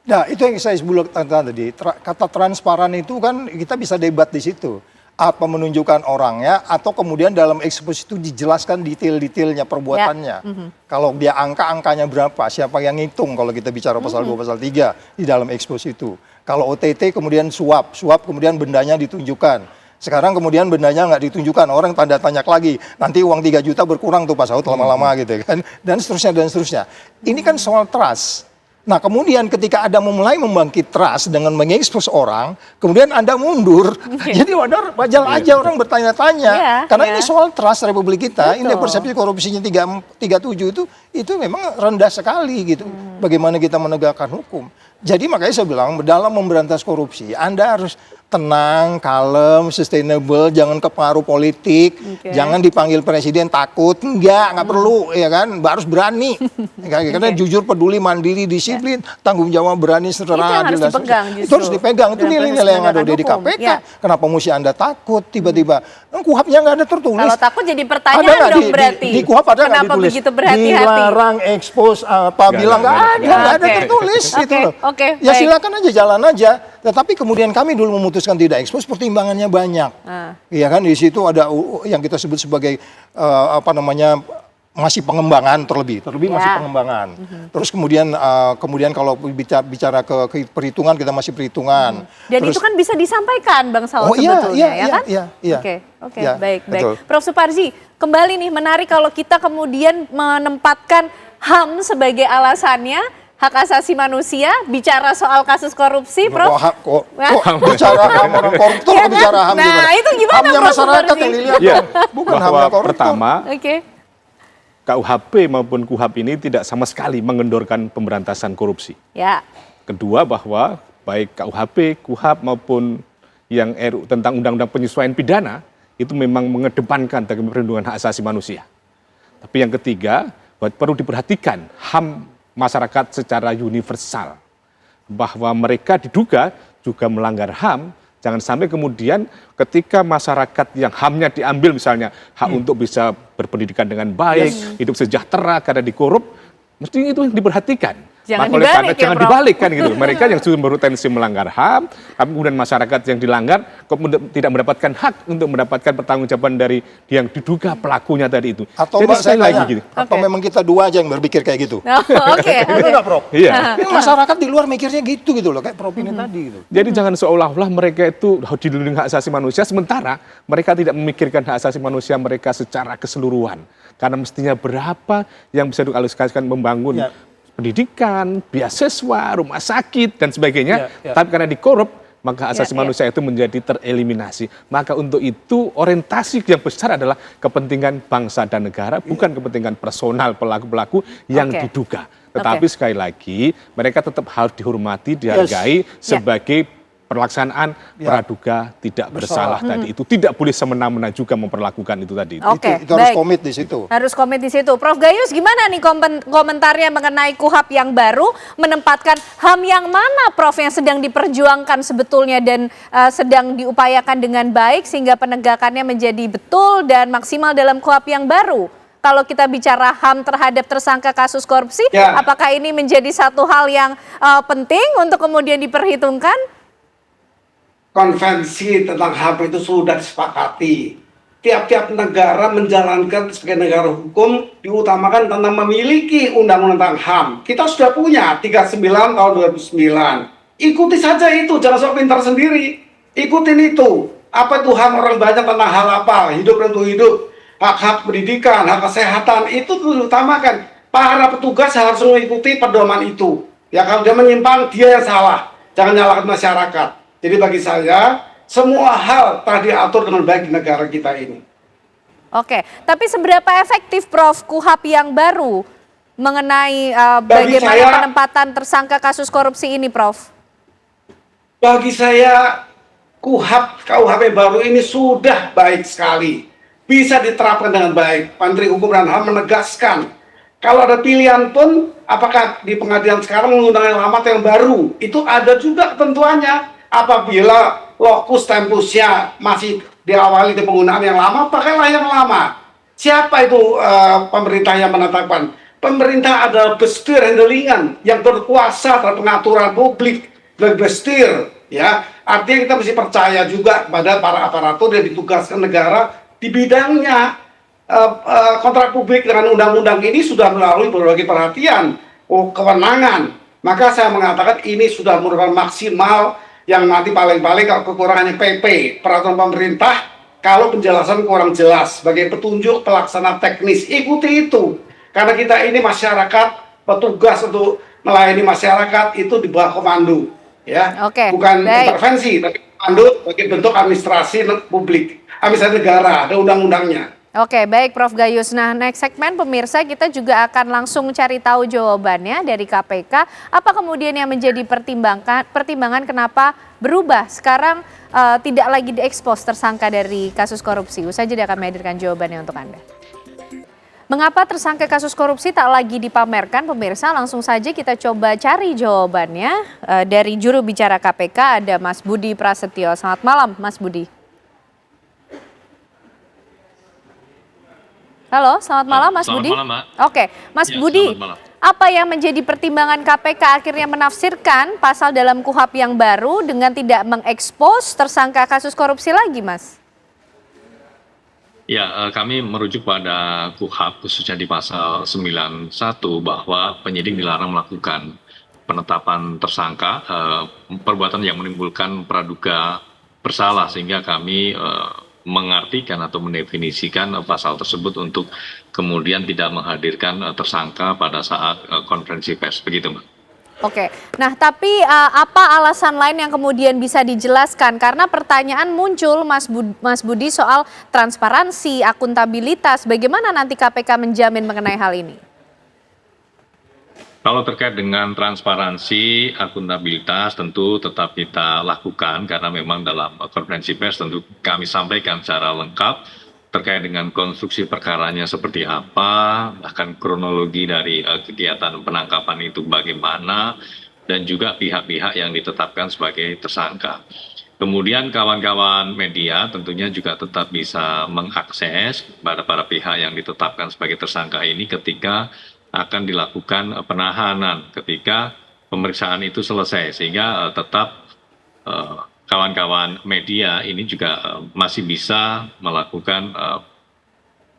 Nah, itu yang saya sebut tadi. Kata transparan itu kan kita bisa debat di situ. Apa menunjukkan orangnya atau kemudian dalam ekspos itu dijelaskan detail-detailnya perbuatannya. Kalau dia angka-angkanya berapa, siapa yang ngitung kalau kita bicara pasal 2, pasal 3 di dalam ekspos itu. Kalau OTT kemudian suap kemudian bendanya ditunjukkan. Sekarang kemudian bendanya nggak ditunjukkan, orang tanda tanya lagi. Nanti uang 3 juta berkurang tuh Pak Saud lama-lama gitu kan. Dan seterusnya dan seterusnya. Ini kan soal trust. Nah kemudian ketika Anda mulai membangkit trust dengan mengekspos orang, kemudian Anda mundur, jadi wajar aja orang bertanya-tanya. Karena ini soal trust Republik kita, indeks persepsi korupsinya 37 itu memang rendah sekali gitu. Bagaimana kita menegakkan hukum. Jadi makanya saya bilang dalam memberantas korupsi, Anda harus tenang, kalem, sustainable, jangan kepengaruh politik, jangan dipanggil presiden takut, nggak perlu, ya kan, harus berani, karena jujur, peduli, mandiri, disiplin, tanggung jawab, berani, sederhana, adil, itu harus dipegang, itu nilai-nilai yang ada di KPK. Kenapa mesti Anda takut tiba-tiba? KUHAP-nya nggak ada tertulis. Kalau takut jadi pertanyaan dong berarti. Di KUHAP ada nggak ditulis? Begitu berhati-hati? Dilarang ekspos apabila nggak ada tertulis gitu loh. Ya silakan aja, jalan aja. Tetapi kemudian kami dulu memutuskan tidak ekspos, pertimbangannya banyak. Iya kan, di situ ada yang kita sebut sebagai masih pengembangan terlebih masih pengembangan. Terus kemudian kalau bicara ke perhitungan, kita masih perhitungan. Dan itu kan bisa disampaikan Bang Saud sebetulnya, ya kan? Iya. Oke, baik. Prof Suparji, kembali nih menarik kalau kita kemudian menempatkan HAM sebagai alasannya. Hak asasi manusia, bicara soal kasus korupsi, Prof. Kok bicara HAM orang koruptor, bicara HAM gimana? Nah, itu gimana, HAM-nya Prof. masyarakat yang dilihat, bukan HAM-nya koruptor. Pertama, KUHP maupun KUHAP ini tidak sama sekali mengendorkan pemberantasan korupsi. Ya. Kedua, bahwa baik KUHP, KUHAP maupun yang RU tentang Undang-Undang Penyesuaian Pidana, itu memang mengedepankan perlindungan hak asasi manusia. Tapi yang ketiga, perlu diperhatikan HAM masyarakat secara universal, bahwa mereka diduga juga melanggar HAM. Jangan sampai kemudian ketika masyarakat yang HAM-nya diambil, misalnya hak untuk bisa berpendidikan dengan baik, hidup sejahtera karena dikorup, mesti itu diperhatikan. Jangan Maka oleh karena dibalik ya, jangan Prof. dibalik kan gitu. Mereka yang sudah berpotensi melanggar HAM, tapi kemudian masyarakat yang dilanggar kemudian tidak mendapatkan hak untuk mendapatkan pertanggungjawaban dari yang diduga pelakunya tadi itu. Atau Jadi Mbak, saya sekali lagi tanya, gitu. atau Oke. memang kita dua aja yang berpikir kayak gitu? Oh, Oke, Bener oke. nggak, Prof? Iya. Ini masyarakat di luar mikirnya gitu loh, kayak Prof ini tadi gitu. Jadi jangan seolah-olah mereka itu dilindungi hak asasi manusia, sementara mereka tidak memikirkan hak asasi manusia mereka secara keseluruhan. Karena mestinya berapa yang bisa dialokasikan membangun Ya. pendidikan, beasiswa, rumah sakit, dan sebagainya. Ya. Tapi karena dikorup, maka asasi Ya. manusia itu menjadi tereliminasi. Maka untuk itu orientasi yang besar adalah kepentingan bangsa dan negara, bukan kepentingan personal pelaku-pelaku yang Oke. diduga. Tetapi sekali lagi, mereka tetap harus dihormati, dihargai sebagai pelaksanaan praduga tidak bersalah tadi itu. Tidak boleh semena-mena juga memperlakukan itu tadi. Oke, Itu harus baik. komit di situ. Harus komit di situ. Prof Gayus, gimana nih komentarnya mengenai KUHP yang baru menempatkan HAM yang mana, Prof, yang sedang diperjuangkan sebetulnya dan sedang diupayakan dengan baik sehingga penegakannya menjadi betul dan maksimal dalam KUHP yang baru? Kalau kita bicara HAM terhadap tersangka kasus korupsi, apakah ini menjadi satu hal yang penting untuk kemudian diperhitungkan? Konvensi tentang HAM itu sudah disepakati. Tiap-tiap negara menjalankan sebagai negara hukum diutamakan tentang memiliki undang-undang tentang HAM. Kita sudah punya 39 tahun 2009. Ikuti saja itu, jangan sok pintar sendiri. Ikutin itu. Apa itu HAM, orang banyak tentang hal apa? Hidup untuk hidup, hak-hak pendidikan, hak kesehatan, itu diutamakan. Para petugas harus mengikuti pedoman itu. Ya, kalau dia menyimpang, dia yang salah. Jangan nyalahkan masyarakat. Jadi bagi saya, semua hal telah diatur dengan baik di negara kita ini. Oke, tapi seberapa efektif, Prof, KUHP yang baru mengenai Bagi bagaimana saya- penempatan tersangka kasus korupsi ini, Prof? Bagi saya, KUHP baru ini sudah baik sekali. Bisa diterapkan dengan baik. Menteri Hukum dan HAM menegaskan, kalau ada pilihan pun, apakah di pengadilan sekarang menggunakan alamat yang baru, itu ada juga ketentuannya. Apabila lokus tempusnya masih diawali di penggunaan yang lama, pakailah yang lama. Siapa itu pemerintah yang menetapkan? Pemerintah adalah bestir handlingan yang berkuasa terhadap pengaturan publik, bestir, ya. Artinya kita mesti percaya juga kepada para aparatur yang ditugaskan negara di bidangnya. Kontrak publik dengan undang-undang ini sudah melalui berbagai perhatian, kewenangan. Maka saya mengatakan ini sudah merupakan maksimal, yang nanti paling-paling kalau kekurangannya PP, peraturan pemerintah, kalau penjelasan kurang jelas sebagai petunjuk pelaksana teknis, ikuti itu. Karena kita ini masyarakat, petugas untuk melayani masyarakat itu di bawah komando, ya. Oke, Bukan baik. intervensi, tapi komando sebagai bentuk administrasi publik, administrasi negara, ada undang-undangnya. Oke, baik Prof Gayus. Nah, next segmen pemirsa kita juga akan langsung cari tahu jawabannya dari KPK. Apa kemudian yang menjadi pertimbangan kenapa berubah sekarang tidak lagi diekspos tersangka dari kasus korupsi. Usai jeda akan menghadirkan jawabannya untuk Anda. Mengapa tersangka kasus korupsi tak lagi dipamerkan, pemirsa? Langsung saja kita coba cari jawabannya dari juru bicara KPK, ada Mas Budi Prasetyo. Selamat malam, Mas Budi. Halo, selamat malam Mas Budi. Selamat malam, Mbak. Oke, Mas Ya, Budi, selamat malam. apa yang menjadi pertimbangan KPK akhirnya menafsirkan pasal dalam KUHP yang baru dengan tidak mengekspos tersangka kasus korupsi lagi, Mas? Ya, kami merujuk pada KUHP khususnya di pasal 91 bahwa penyidik dilarang melakukan penetapan tersangka perbuatan yang menimbulkan praduga bersalah, sehingga kami mengartikan atau mendefinisikan pasal tersebut untuk kemudian tidak menghadirkan tersangka pada saat konferensi pers, begitu Mbak. Oke, nah tapi apa alasan lain yang kemudian bisa dijelaskan? Karena pertanyaan muncul Mas Budi soal transparansi, akuntabilitas, bagaimana nanti KPK menjamin mengenai hal ini? Kalau terkait dengan transparansi, akuntabilitas tentu tetap kita lakukan karena memang dalam konferensi pers tentu kami sampaikan secara lengkap terkait dengan konstruksi perkaranya seperti apa, bahkan kronologi dari kegiatan penangkapan itu bagaimana, dan juga pihak-pihak yang ditetapkan sebagai tersangka. Kemudian kawan-kawan media tentunya juga tetap bisa mengakses pada para pihak yang ditetapkan sebagai tersangka ini ketika akan dilakukan penahanan ketika pemeriksaan itu selesai, sehingga tetap kawan-kawan media ini juga masih bisa melakukan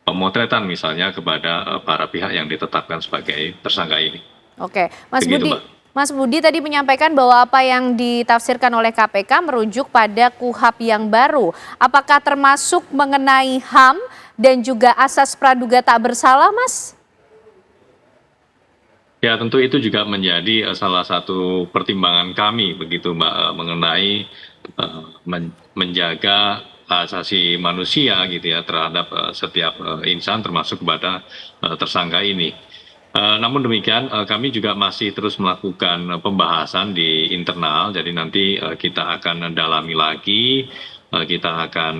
pemotretan misalnya kepada para pihak yang ditetapkan sebagai tersangka ini. Oke, Mas Begitu, Budi. Mbak. Mas Budi tadi menyampaikan bahwa apa yang ditafsirkan oleh KPK merujuk pada KUHP yang baru. Apakah termasuk mengenai HAM dan juga asas praduga tak bersalah, Mas? Ya, tentu itu juga menjadi salah satu pertimbangan kami begitu, Mbak, mengenai menjaga asasi manusia gitu ya terhadap setiap insan termasuk kepada tersangka ini. Namun demikian kami juga masih terus melakukan pembahasan di internal, jadi nanti kita akan dalami lagi, kita akan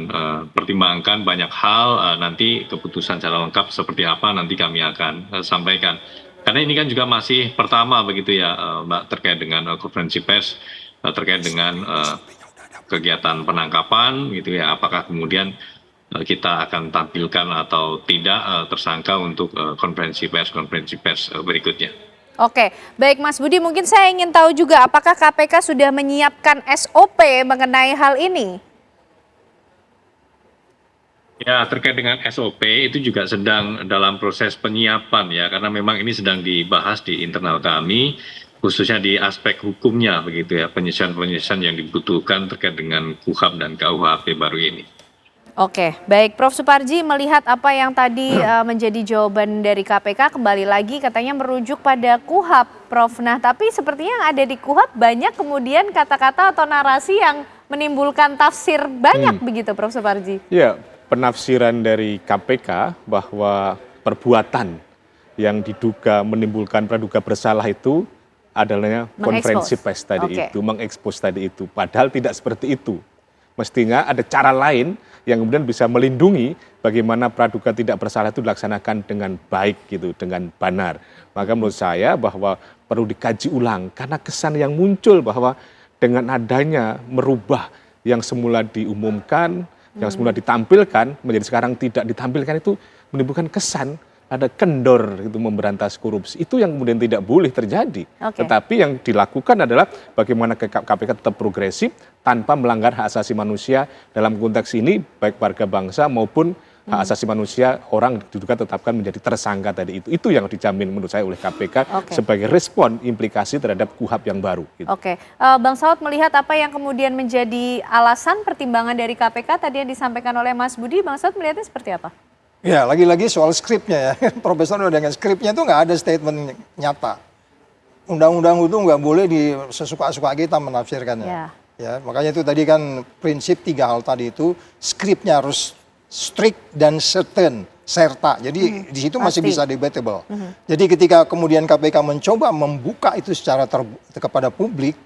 pertimbangkan banyak hal, nanti keputusan secara lengkap seperti apa nanti kami akan sampaikan. Karena ini kan juga masih pertama begitu ya Mbak, terkait dengan konferensi pers, terkait dengan kegiatan penangkapan gitu ya, apakah kemudian kita akan tampilkan atau tidak tersangka untuk konferensi pers berikutnya. Oke, baik Mas Budi, mungkin saya ingin tahu juga apakah KPK sudah menyiapkan SOP mengenai hal ini? Ya, terkait dengan SOP itu juga sedang dalam proses penyiapan ya, karena memang ini sedang dibahas di internal kami, khususnya di aspek hukumnya begitu ya, penyesuaian-penyesuaian yang dibutuhkan terkait dengan KUHP dan KUHP baru ini. Oke, baik Prof. Suparji, melihat apa yang tadi menjadi jawaban dari KPK, kembali lagi katanya merujuk pada KUHP, Prof. Nah, tapi sepertinya yang ada di KUHP banyak kemudian kata-kata atau narasi yang menimbulkan tafsir banyak begitu, Prof. Suparji. Ya, penafsiran dari KPK bahwa perbuatan yang diduga menimbulkan praduga bersalah itu adalah konferensi pers tadi itu, mengekspos tadi itu. Padahal tidak seperti itu. Mestinya ada cara lain yang kemudian bisa melindungi bagaimana praduga tidak bersalah itu dilaksanakan dengan baik gitu, dengan benar. Maka menurut saya bahwa perlu dikaji ulang karena kesan yang muncul bahwa dengan adanya merubah yang semula diumumkan, yang semula ditampilkan menjadi sekarang tidak ditampilkan itu menimbulkan kesan ada kendor itu memberantas korupsi. Itu yang kemudian tidak boleh terjadi. Tetapi yang dilakukan adalah bagaimana KPK tetap progresif tanpa melanggar hak asasi manusia dalam konteks ini baik warga bangsa maupun hak asasi manusia orang diduga tetapkan menjadi tersangka tadi itu. Itu yang dijamin menurut saya oleh KPK sebagai respon implikasi terhadap KUHP yang baru. Gitu. Bang Saud melihat apa yang kemudian menjadi alasan pertimbangan dari KPK tadi yang disampaikan oleh Mas Budi, Bang Saud melihatnya seperti apa? Ya, lagi-lagi soal skripnya ya. Profesor udah dengan skripnya itu nggak ada statement nyata. Undang-undang itu nggak boleh sesuka-suka kita menafsirkannya. Ya, makanya itu tadi kan prinsip 3 hal tadi itu, skripnya harus strict dan certain, serta. Jadi di situ masih bisa debatable. Jadi ketika kemudian KPK mencoba membuka itu secara kepada publik,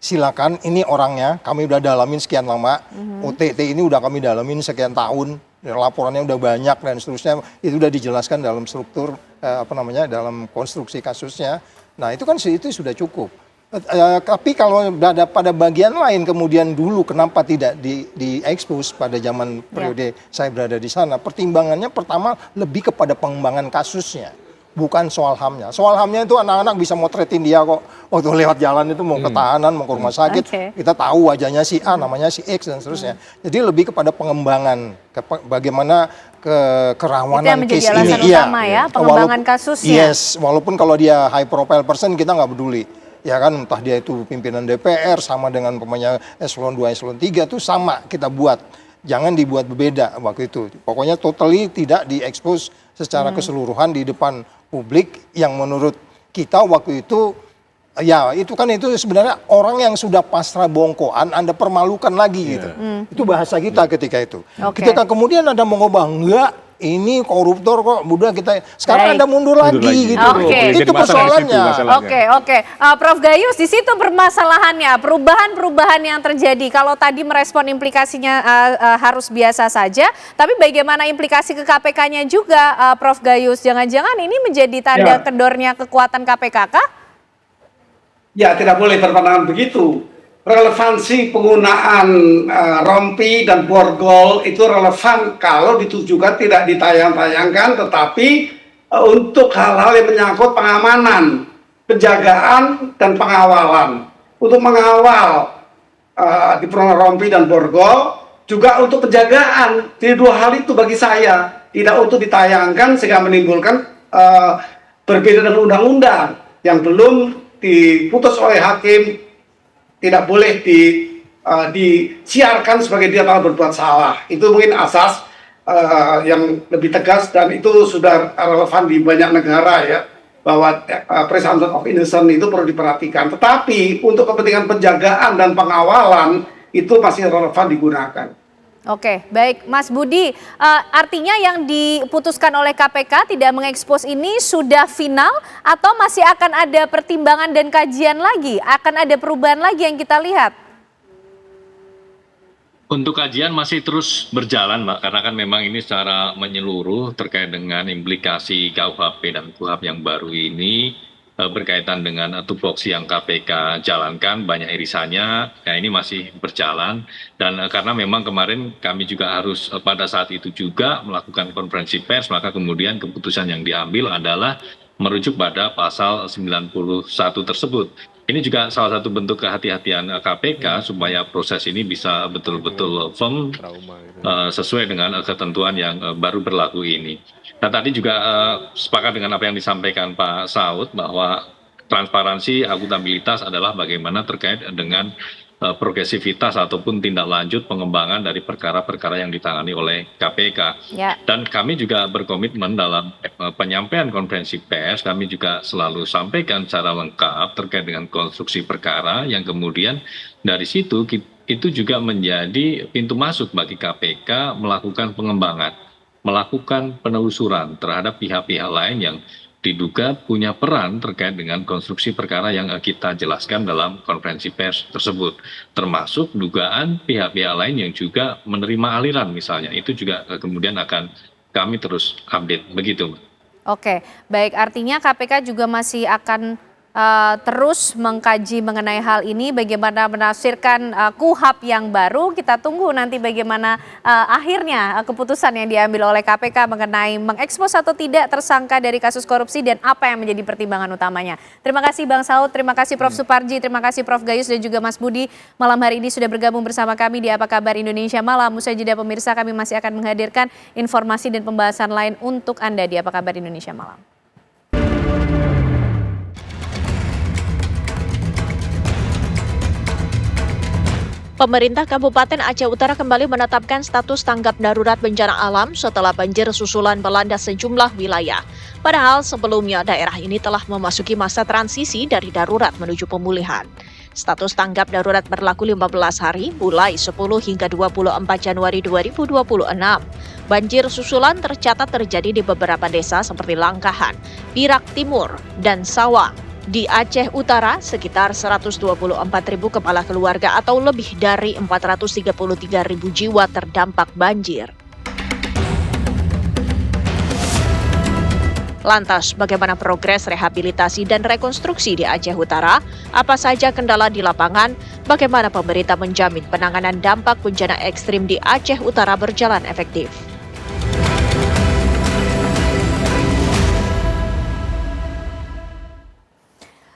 silakan ini orangnya, kami udah dalamin sekian lama, OTT ini udah kami dalamin sekian tahun, laporannya udah banyak dan seterusnya, itu udah dijelaskan dalam struktur dalam konstruksi kasusnya. Nah itu kan itu sudah cukup. Tapi kalau pada bagian lain kemudian dulu kenapa tidak diekspos pada zaman periode saya berada di sana, pertimbangannya pertama lebih kepada pengembangan kasusnya, bukan soal HAM-nya. Soal HAM-nya itu anak-anak bisa motretin dia kok waktu lewat jalan itu mau ke tahanan, mau ke rumah sakit, kita tahu wajahnya si A, namanya si X dan seterusnya. Jadi lebih kepada pengembangan, bagaimana kerawanan case ini. Utama pengembangan kasusnya. Yes, walaupun kalau dia high profile person kita nggak peduli. Ya kan, entah dia itu pimpinan DPR sama dengan pemainnya eselon 2, eselon 3 itu sama kita buat. Jangan dibuat berbeda waktu itu. Pokoknya totally tidak diekspos secara keseluruhan di depan publik yang menurut kita waktu itu ya itu sebenarnya orang yang sudah pasrah bongkoan Anda permalukan lagi gitu. Itu bahasa kita ketika itu. Ketika kemudian Anda mengubah enggak ini koruptor kok, mudah kita sekarang Anda mundur lagi gitu. Itu persoalannya. Prof Gayus, di situ permasalahannya, perubahan-perubahan yang terjadi. Kalau tadi merespon implikasinya harus biasa saja, tapi bagaimana implikasi ke KPK-nya juga, Prof Gayus? Jangan-jangan ini menjadi tanda kendornya kekuatan KPK kah? Ya, tidak boleh berpandangan begitu. Relevansi penggunaan rompi dan borgol itu relevan kalau ditujukan tidak ditayang-tayangkan, tetapi untuk hal-hal yang menyangkut pengamanan, penjagaan, dan pengawalan. Untuk mengawal di Rompi dan Borgol, juga untuk penjagaan. Jadi dua hal itu bagi saya tidak untuk ditayangkan sehingga menimbulkan berbeda dengan undang-undang yang belum diputus oleh hakim, tidak boleh disiarkan sebagai dia telah berbuat salah. Itu mungkin asas yang lebih tegas, dan itu sudah relevan di banyak negara ya, bahwa presumption of innocence itu perlu diperhatikan. Tetapi untuk kepentingan penjagaan dan pengawalan itu masih relevan digunakan. Oke, baik Mas Budi, artinya yang diputuskan oleh KPK tidak mengekspos ini sudah final atau masih akan ada pertimbangan dan kajian lagi? Akan ada perubahan lagi yang kita lihat? Untuk kajian masih terus berjalan, Mbak, karena kan memang ini secara menyeluruh terkait dengan implikasi KUHP dan KUHAP yang baru ini berkaitan dengan tupoksi yang KPK jalankan, banyak irisannya. Nah, ini masih berjalan, dan karena memang kemarin kami juga harus pada saat itu juga melakukan konferensi pers, maka kemudian keputusan yang diambil adalah merujuk pada pasal 91 tersebut. Ini juga salah satu bentuk kehati-hatian KPK supaya proses ini bisa betul-betul firm sesuai dengan ketentuan yang baru berlaku ini. Nah, tadi juga sepakat dengan apa yang disampaikan Pak Saud bahwa transparansi, akuntabilitas adalah bagaimana terkait dengan progresivitas ataupun tindak lanjut pengembangan dari perkara-perkara yang ditangani oleh KPK. Ya. Dan kami juga berkomitmen dalam penyampaian konferensi pers, kami juga selalu sampaikan secara lengkap terkait dengan konstruksi perkara yang kemudian dari situ itu juga menjadi pintu masuk bagi KPK melakukan pengembangan, melakukan penelusuran terhadap pihak-pihak lain yang diduga punya peran terkait dengan konstruksi perkara yang kita jelaskan dalam konferensi pers tersebut. Termasuk dugaan pihak-pihak lain yang juga menerima aliran misalnya. Itu juga kemudian akan kami terus update. Begitu. Oke, baik, artinya KPK juga masih akan terus mengkaji mengenai hal ini, bagaimana menafsirkan KUHAP yang baru. Kita tunggu nanti bagaimana akhirnya keputusan yang diambil oleh KPK mengenai mengekspos atau tidak tersangka dari kasus korupsi dan apa yang menjadi pertimbangan utamanya. Terima kasih Bang Saud, terima kasih Prof. Suparji, terima kasih Prof. Gayus dan juga Mas Budi malam hari ini sudah bergabung bersama kami di Apa Kabar Indonesia Malam. Usai jeda pemirsa, kami masih akan menghadirkan informasi dan pembahasan lain untuk Anda di Apa Kabar Indonesia Malam. Pemerintah Kabupaten Aceh Utara kembali menetapkan status tanggap darurat bencana alam setelah banjir susulan melanda sejumlah wilayah. Padahal sebelumnya daerah ini telah memasuki masa transisi dari darurat menuju pemulihan. Status tanggap darurat berlaku 15 hari mulai 10 hingga 24 Januari 2026. Banjir susulan tercatat terjadi di beberapa desa seperti Langkahan, Pirak Timur, dan Sawang. Di Aceh Utara, sekitar 124.000 kepala keluarga atau lebih dari 433.000 jiwa terdampak banjir. Lantas, bagaimana progres rehabilitasi dan rekonstruksi di Aceh Utara? Apa saja kendala di lapangan? Bagaimana pemerintah menjamin penanganan dampak bencana ekstrim di Aceh Utara berjalan efektif?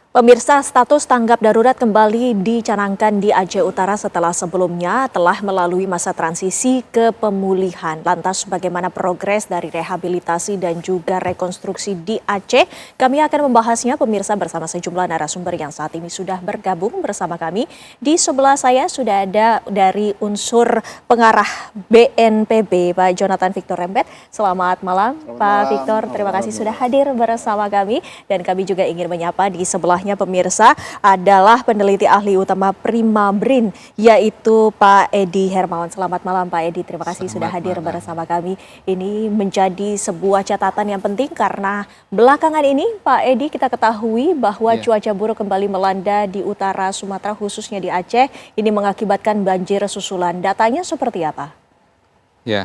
Pemirsa, status tanggap darurat kembali dicanangkan di Aceh Utara setelah sebelumnya telah melalui masa transisi ke pemulihan. Lantas bagaimana progres dari rehabilitasi dan juga rekonstruksi di Aceh? Kami akan membahasnya pemirsa bersama sejumlah narasumber yang saat ini sudah bergabung bersama kami. Di sebelah saya sudah ada dari unsur pengarah BNPB, Pak Jonathan Victor Rembet. Selamat malam, Pak Victor. Terima kasih sudah hadir bersama kami. Dan kami juga ingin menyapa di sebelahnya pemirsa adalah peneliti ahli utama Prima Brin, yaitu Pak Edi Hermawan. Selamat malam Pak Edi, terima kasih sudah hadir bersama kami. Ini menjadi sebuah catatan yang penting karena belakangan ini Pak Edi kita ketahui bahwa cuaca buruk kembali melanda di utara Sumatera khususnya di Aceh. Ini mengakibatkan banjir susulan. Datanya seperti apa? Ya,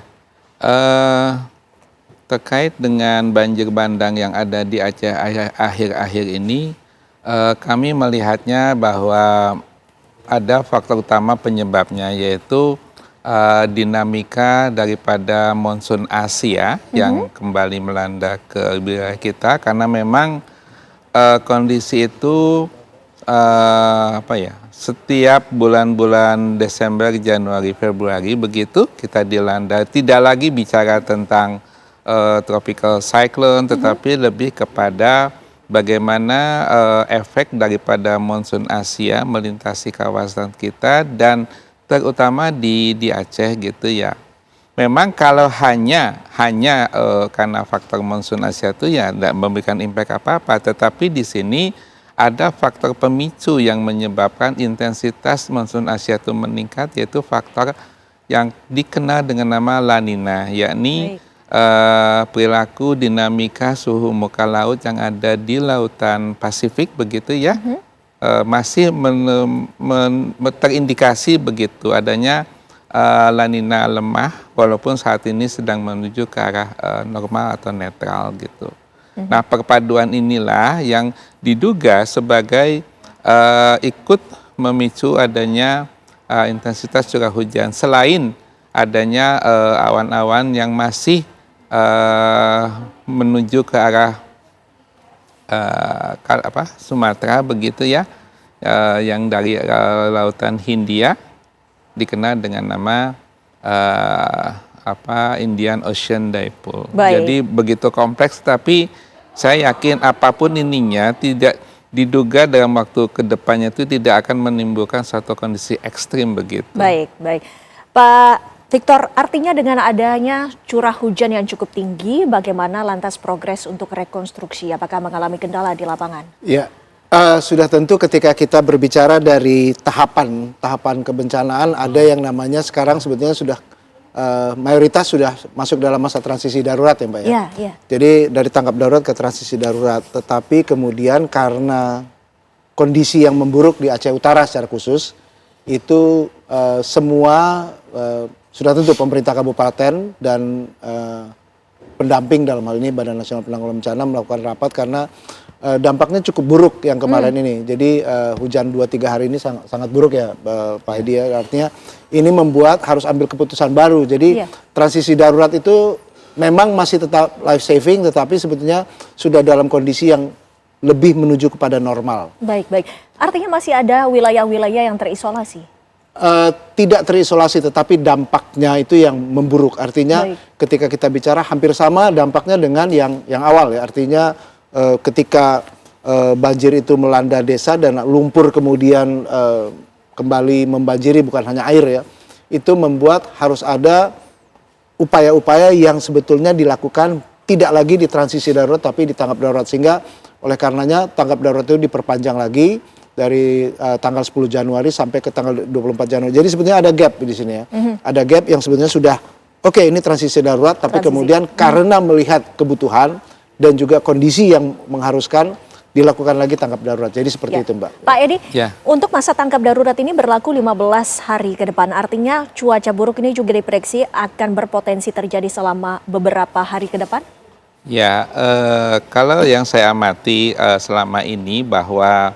terkait dengan banjir bandang yang ada di Aceh akhir-akhir ini, kami melihatnya bahwa ada faktor utama penyebabnya, yaitu dinamika daripada monsun Asia yang kembali melanda ke wilayah kita, karena memang kondisi itu setiap bulan-bulan Desember, Januari, Februari begitu kita dilanda, tidak lagi bicara tentang tropical cyclone, tetapi lebih kepada bagaimana efek daripada monsun Asia melintasi kawasan kita dan terutama di Aceh gitu ya. Memang kalau hanya karena faktor monsun Asia itu ya tidak memberikan impact apa-apa, tetapi di sini ada faktor pemicu yang menyebabkan intensitas monsun Asia itu meningkat, yaitu faktor yang dikenal dengan nama La Nina, yakni perilaku dinamika suhu muka laut yang ada di lautan Pasifik begitu ya, masih terindikasi begitu adanya La Nina lemah, walaupun saat ini sedang menuju ke arah normal atau netral gitu. Nah, perpaduan inilah yang diduga sebagai ikut memicu adanya intensitas curah hujan, selain adanya awan-awan yang masih menuju ke arah Sumatera begitu ya, yang dari lautan Hindia dikenal dengan nama Indian Ocean Dipole. Jadi begitu kompleks, tapi saya yakin apapun ininya tidak diduga dalam waktu kedepannya itu tidak akan menimbulkan suatu kondisi ekstrim begitu. Baik. Pak Victor, artinya dengan adanya curah hujan yang cukup tinggi, bagaimana lantas progres untuk rekonstruksi? Apakah mengalami kendala di lapangan? Ya, sudah tentu ketika kita berbicara dari tahapan kebencanaan, ada yang namanya sekarang sebetulnya sudah mayoritas sudah masuk dalam masa transisi darurat ya Mbak ya. Iya. Jadi dari tanggap darurat ke transisi darurat, tetapi kemudian karena kondisi yang memburuk di Aceh Utara secara khusus, itu semua sudah tentu pemerintah kabupaten dan pendamping dalam hal ini Badan Nasional Penanggulangan Bencana melakukan rapat karena dampaknya cukup buruk yang kemarin ini. Jadi hujan 2-3 hari ini sangat buruk ya Pak Hedi ya. Artinya ini membuat harus ambil keputusan baru. Jadi transisi darurat itu memang masih tetap life saving, tetapi sebetulnya sudah dalam kondisi yang lebih menuju kepada normal. Baik. Artinya masih ada wilayah-wilayah yang terisolasi? Tidak terisolasi, tetapi dampaknya itu yang memburuk. Artinya ketika kita bicara hampir sama dampaknya dengan yang awal ya. Artinya ketika banjir itu melanda desa dan lumpur kemudian kembali membanjiri bukan hanya air ya, itu membuat harus ada upaya-upaya yang sebetulnya dilakukan tidak lagi di transisi darurat tapi di tanggap darurat, sehingga oleh karenanya tanggap darurat itu diperpanjang lagi dari tanggal 10 Januari sampai ke tanggal 24 Januari. Jadi sebetulnya ada gap di sini ya. Ada gap yang sebetulnya sudah oke, ini transisi darurat, tapi kemudian karena melihat kebutuhan dan juga kondisi yang mengharuskan dilakukan lagi tanggap darurat. Jadi seperti itu Mbak. Pak Edi, untuk masa tanggap darurat ini berlaku 15 hari ke depan. Artinya cuaca buruk ini juga diprediksi akan berpotensi terjadi selama beberapa hari ke depan? Ya, kalau yang saya amati selama ini bahwa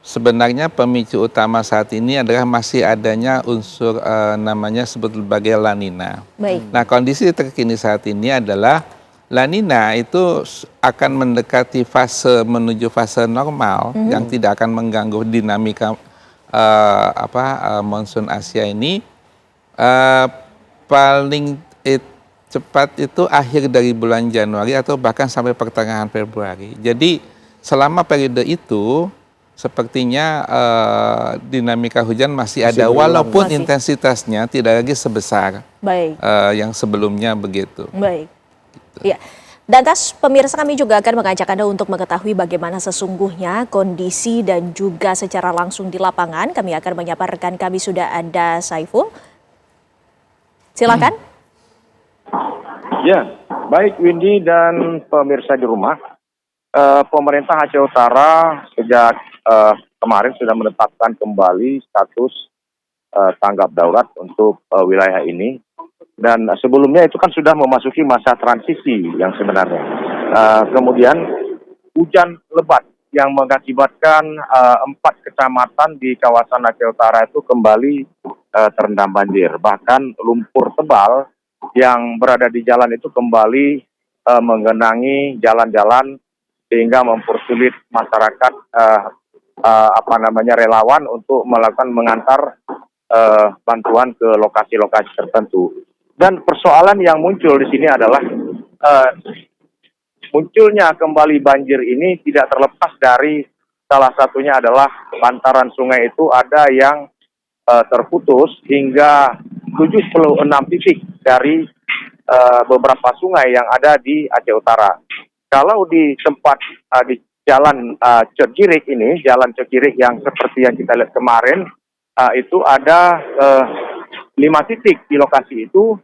sebenarnya pemicu utama saat ini adalah masih adanya unsur namanya sebut sebagai La Nina. Nah, kondisi terkini saat ini adalah La Nina itu akan mendekati fase menuju fase normal yang tidak akan mengganggu dinamika monsun Asia ini paling cepat itu akhir dari bulan Januari atau bahkan sampai pertengahan Februari. Jadi selama periode itu sepertinya dinamika hujan masih ada, walaupun intensitasnya tidak lagi sebesar yang sebelumnya begitu. Ya. Dan atas pemirsa, kami juga akan mengajak Anda untuk mengetahui bagaimana sesungguhnya kondisi dan juga secara langsung di lapangan. Kami akan menyapa rekan kami, sudah ada Saiful. Silakan. Ya, baik Windy dan pemirsa di rumah. Pemerintah Aceh Utara sejak kemarin sudah menetapkan kembali status tanggap darurat untuk wilayah ini. Dan sebelumnya itu kan sudah memasuki masa transisi yang sebenarnya. Kemudian hujan lebat yang mengakibatkan 4 kecamatan di kawasan Aceh Utara itu kembali terendam banjir. Bahkan lumpur tebal yang berada di jalan itu kembali menggenangi jalan-jalan sehingga mempersulit masyarakat relawan untuk melakukan mengantar bantuan ke lokasi-lokasi tertentu. Dan persoalan yang muncul di sini adalah munculnya kembali banjir ini tidak terlepas dari salah satunya adalah bantaran sungai itu ada yang terputus hingga 76 titik dari beberapa sungai yang ada di Aceh Utara. Kalau di tempat di jalan Cegirik ini, jalan Cegirik yang seperti yang kita lihat kemarin, itu ada 5 titik di lokasi itu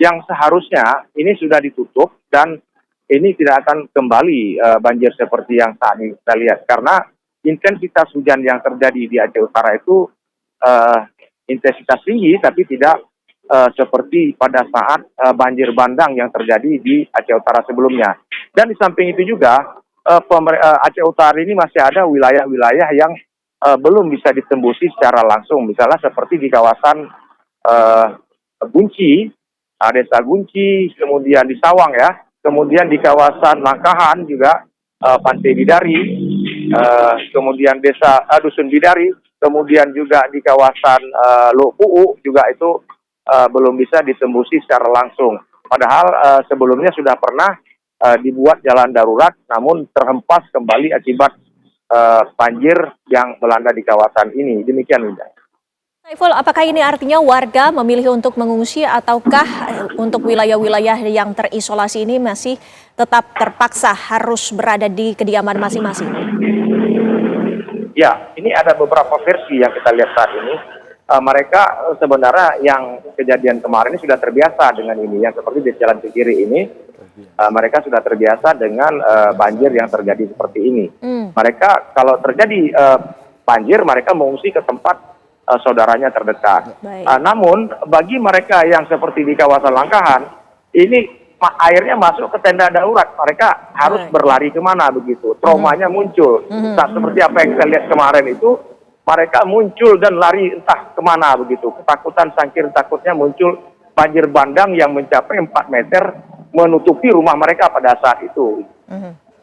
yang seharusnya ini sudah ditutup dan ini tidak akan kembali banjir seperti yang saat ini kita lihat. Karena intensitas hujan yang terjadi di Aceh Utara itu intensitas tinggi tapi tidak seperti pada saat banjir bandang yang terjadi di Aceh Utara sebelumnya. Dan di samping itu juga Aceh Utara ini masih ada wilayah-wilayah yang belum bisa ditembusi secara langsung. Misalnya seperti di kawasan Gunci, desa Gunci, kemudian di Sawang ya, kemudian di kawasan Langkahan juga Pantai Bidari, kemudian desa Dusun Bidari, kemudian juga di kawasan Lok Puu juga itu belum bisa ditembusi secara langsung. Padahal sebelumnya sudah pernah dibuat jalan darurat, namun terhempas kembali akibat banjir yang melanda di kawasan ini. Demikian, Linda. Saiful, apakah ini artinya warga memilih untuk mengungsi ataukah untuk wilayah-wilayah yang terisolasi ini masih tetap terpaksa harus berada di kediaman masing-masing? Ya, ini ada beberapa versi yang kita lihat saat ini. Mereka sebenarnya yang kejadian kemarin ini sudah terbiasa dengan ini, yang seperti di Jalan Cikiri ini, mereka sudah terbiasa dengan banjir yang terjadi seperti ini. Mereka kalau terjadi banjir, mereka mengungsi ke tempat saudaranya terdekat. Namun bagi mereka yang seperti di kawasan Langkahan, ini airnya masuk ke tenda darurat, mereka harus berlari kemana begitu. Traumanya muncul. Seperti apa yang kita lihat kemarin itu, mereka muncul dan lari entah kemana begitu. Ketakutan sangkir takutnya muncul banjir bandang yang mencapai 4 meter menutupi rumah mereka pada saat itu.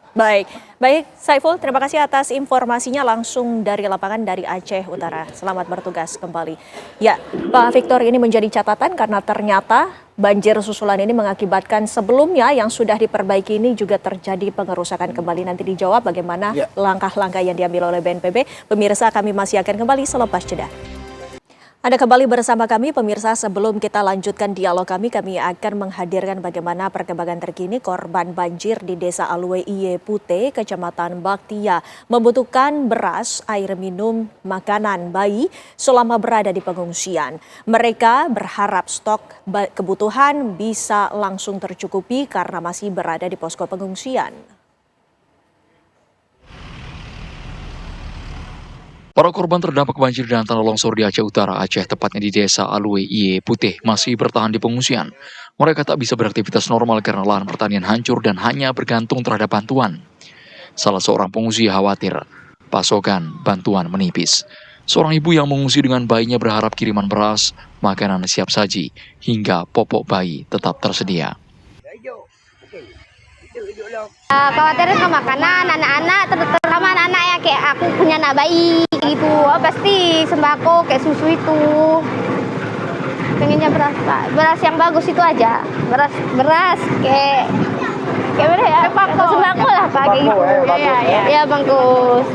Baik Saiful, terima kasih atas informasinya langsung dari lapangan dari Aceh Utara. Selamat bertugas kembali. Ya, Pak Victor, ini menjadi catatan karena ternyata banjir susulan ini mengakibatkan sebelumnya yang sudah diperbaiki ini juga terjadi pengerusakan kembali. Nanti dijawab bagaimana langkah-langkah yang diambil oleh BNPB. Pemirsa, kami masih akan kembali selepas jeda. Anda kembali bersama kami, pemirsa. Sebelum kita lanjutkan dialog kami akan menghadirkan bagaimana perkembangan terkini korban banjir di Desa Alwe Iye Pute, Kecamatan Baktia, membutuhkan beras, air minum, makanan bayi selama berada di pengungsian. Mereka berharap stok kebutuhan bisa langsung tercukupi karena masih berada di posko pengungsian. Para korban terdampak banjir dan tanah longsor di Aceh Utara, Aceh, tepatnya di Desa Alwe Iye Putih, masih bertahan di pengungsian. Mereka tak bisa beraktivitas normal karena lahan pertanian hancur dan hanya bergantung terhadap bantuan. Salah seorang pengungsi khawatir pasokan bantuan menipis. Seorang ibu yang mengungsi dengan bayinya berharap kiriman beras, makanan siap saji, hingga popok bayi tetap tersedia. Khawatirnya ke makanan anak-anak, terutama anak-anak yang kayak aku punya anak bayi gitu. Pasti sembako kayak susu itu. Pengennya beras yang bagus itu aja. Beras kayak mana ya? Sembako lah Pak kayak gitu. Ya bagus.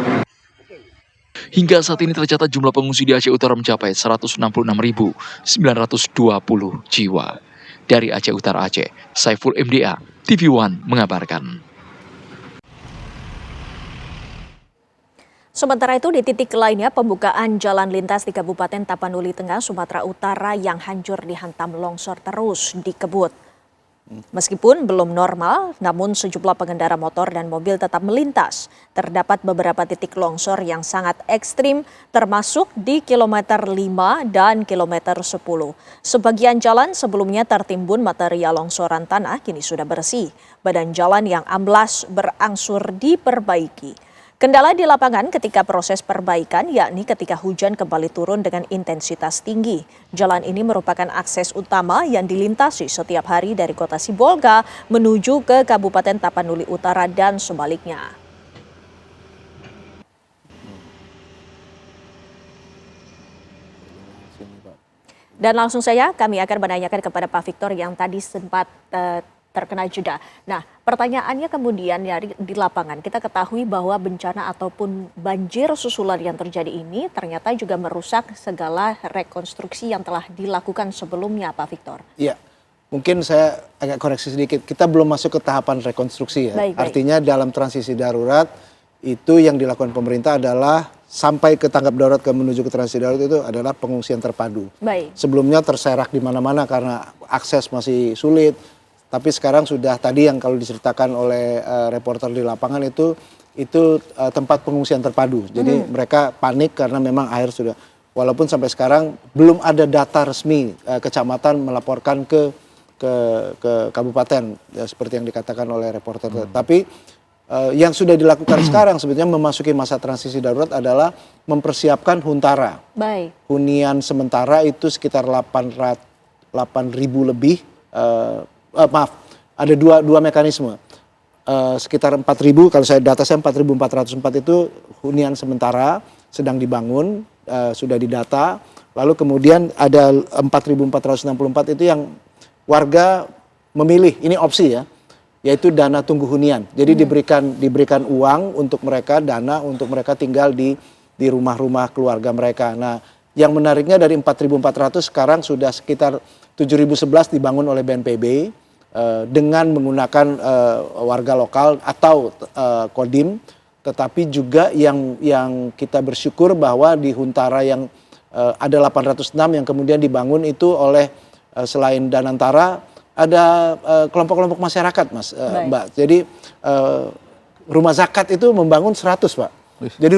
Hingga saat ini tercatat jumlah pengungsi di Aceh Utara mencapai 166.920 jiwa. Dari Aceh Utara Aceh, Saiful MDA, TV One mengabarkan. Sementara itu di titik lainnya pembukaan jalan lintas di Kabupaten Tapanuli Tengah, Sumatera Utara yang hancur dihantam longsor terus dikebut. Meskipun belum normal, namun sejumlah pengendara motor dan mobil tetap melintas. Terdapat beberapa titik longsor yang sangat ekstrim, termasuk di kilometer 5 dan kilometer 10. Sebagian jalan sebelumnya tertimbun material longsoran tanah kini sudah bersih. Badan jalan yang amblas berangsur diperbaiki. Kendala di lapangan ketika proses perbaikan, yakni ketika hujan kembali turun dengan intensitas tinggi. Jalan ini merupakan akses utama yang dilintasi setiap hari dari kota Sibolga menuju ke Kabupaten Tapanuli Utara dan sebaliknya. Dan langsung saja kami akan menanyakan kepada Pak Victor yang tadi sempat terkena jeda. Nah, pertanyaannya kemudian di lapangan, kita ketahui bahwa bencana ataupun banjir susulan yang terjadi ini ternyata juga merusak segala rekonstruksi yang telah dilakukan sebelumnya, Pak Victor. Iya, mungkin saya agak koreksi sedikit. Kita belum masuk ke tahapan rekonstruksi ya. Baik. Artinya dalam transisi darurat itu yang dilakukan pemerintah adalah sampai ke tanggap darurat ke menuju ke transisi darurat itu adalah pengungsian terpadu. Baik. Sebelumnya terserak di mana-mana karena akses masih sulit. Tapi sekarang sudah tadi yang kalau diceritakan oleh reporter di lapangan itu tempat pengungsian terpadu. Jadi mereka panik karena memang air sudah, walaupun sampai sekarang belum ada data resmi kecamatan melaporkan ke kabupaten ya, seperti yang dikatakan oleh reporter. Tapi yang sudah dilakukan sekarang sebetulnya memasuki masa transisi darurat adalah mempersiapkan huntara. Baik. Hunian sementara itu sekitar 8.000 lebih. Maaf, ada dua mekanisme. Sekitar 4.000, kalau saya data saya 4.404 itu hunian sementara sedang dibangun, sudah didata. Lalu kemudian ada 4.464 itu yang warga memilih, ini opsi ya, yaitu dana tunggu hunian. Jadi diberikan uang untuk mereka, dana untuk mereka tinggal di rumah-rumah keluarga mereka. Nah, yang menariknya dari 4.400 sekarang sudah sekitar 7.011 dibangun oleh BNPB. Dengan menggunakan warga lokal atau kodim, tetapi juga yang kita bersyukur bahwa di Huntara yang ada 806 yang kemudian dibangun itu oleh selain Danantara ada kelompok-kelompok masyarakat, Mas, Mbak. Jadi rumah zakat itu membangun 100, Pak. Jadi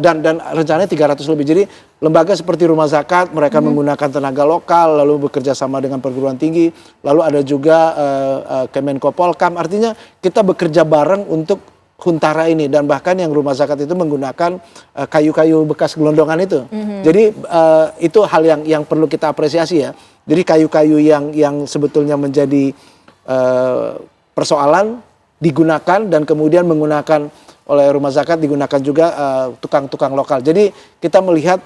dan rencananya 300 lebih. Jadi lembaga seperti rumah zakat mereka menggunakan tenaga lokal lalu bekerja sama dengan perguruan tinggi, lalu ada juga Kemenko Polkam. Artinya kita bekerja bareng untuk Huntara ini, dan bahkan yang rumah zakat itu menggunakan kayu-kayu bekas gelondongan itu. Jadi itu hal yang perlu kita apresiasi ya. Jadi kayu-kayu yang sebetulnya menjadi persoalan digunakan dan kemudian menggunakan oleh rumah zakat digunakan juga tukang-tukang lokal. Jadi kita melihat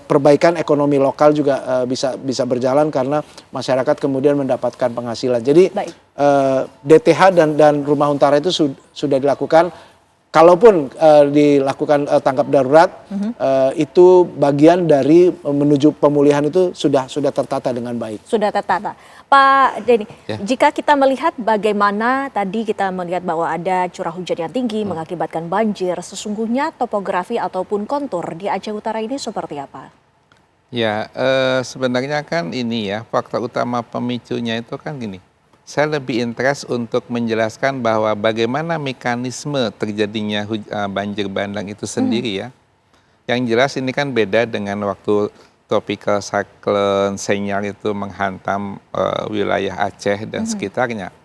perbaikan ekonomi lokal juga bisa berjalan karena masyarakat kemudian mendapatkan penghasilan. Jadi DTH dan rumah Huntara itu sudah dilakukan. Kalaupun dilakukan tanggap darurat, itu bagian dari menuju pemulihan itu sudah tertata dengan baik. Sudah tertata. Pak Denny, jika kita melihat bagaimana tadi kita melihat bahwa ada curah hujan yang tinggi mengakibatkan banjir, sesungguhnya topografi ataupun kontur di Aceh Utara ini seperti apa? Ya, sebenarnya kan ini ya, faktor utama pemicunya itu kan gini. Saya lebih interest untuk menjelaskan bahwa bagaimana mekanisme terjadinya banjir bandang itu sendiri ya. Yang jelas ini kan beda dengan waktu tropical cyclone Senyar itu menghantam wilayah Aceh dan sekitarnya.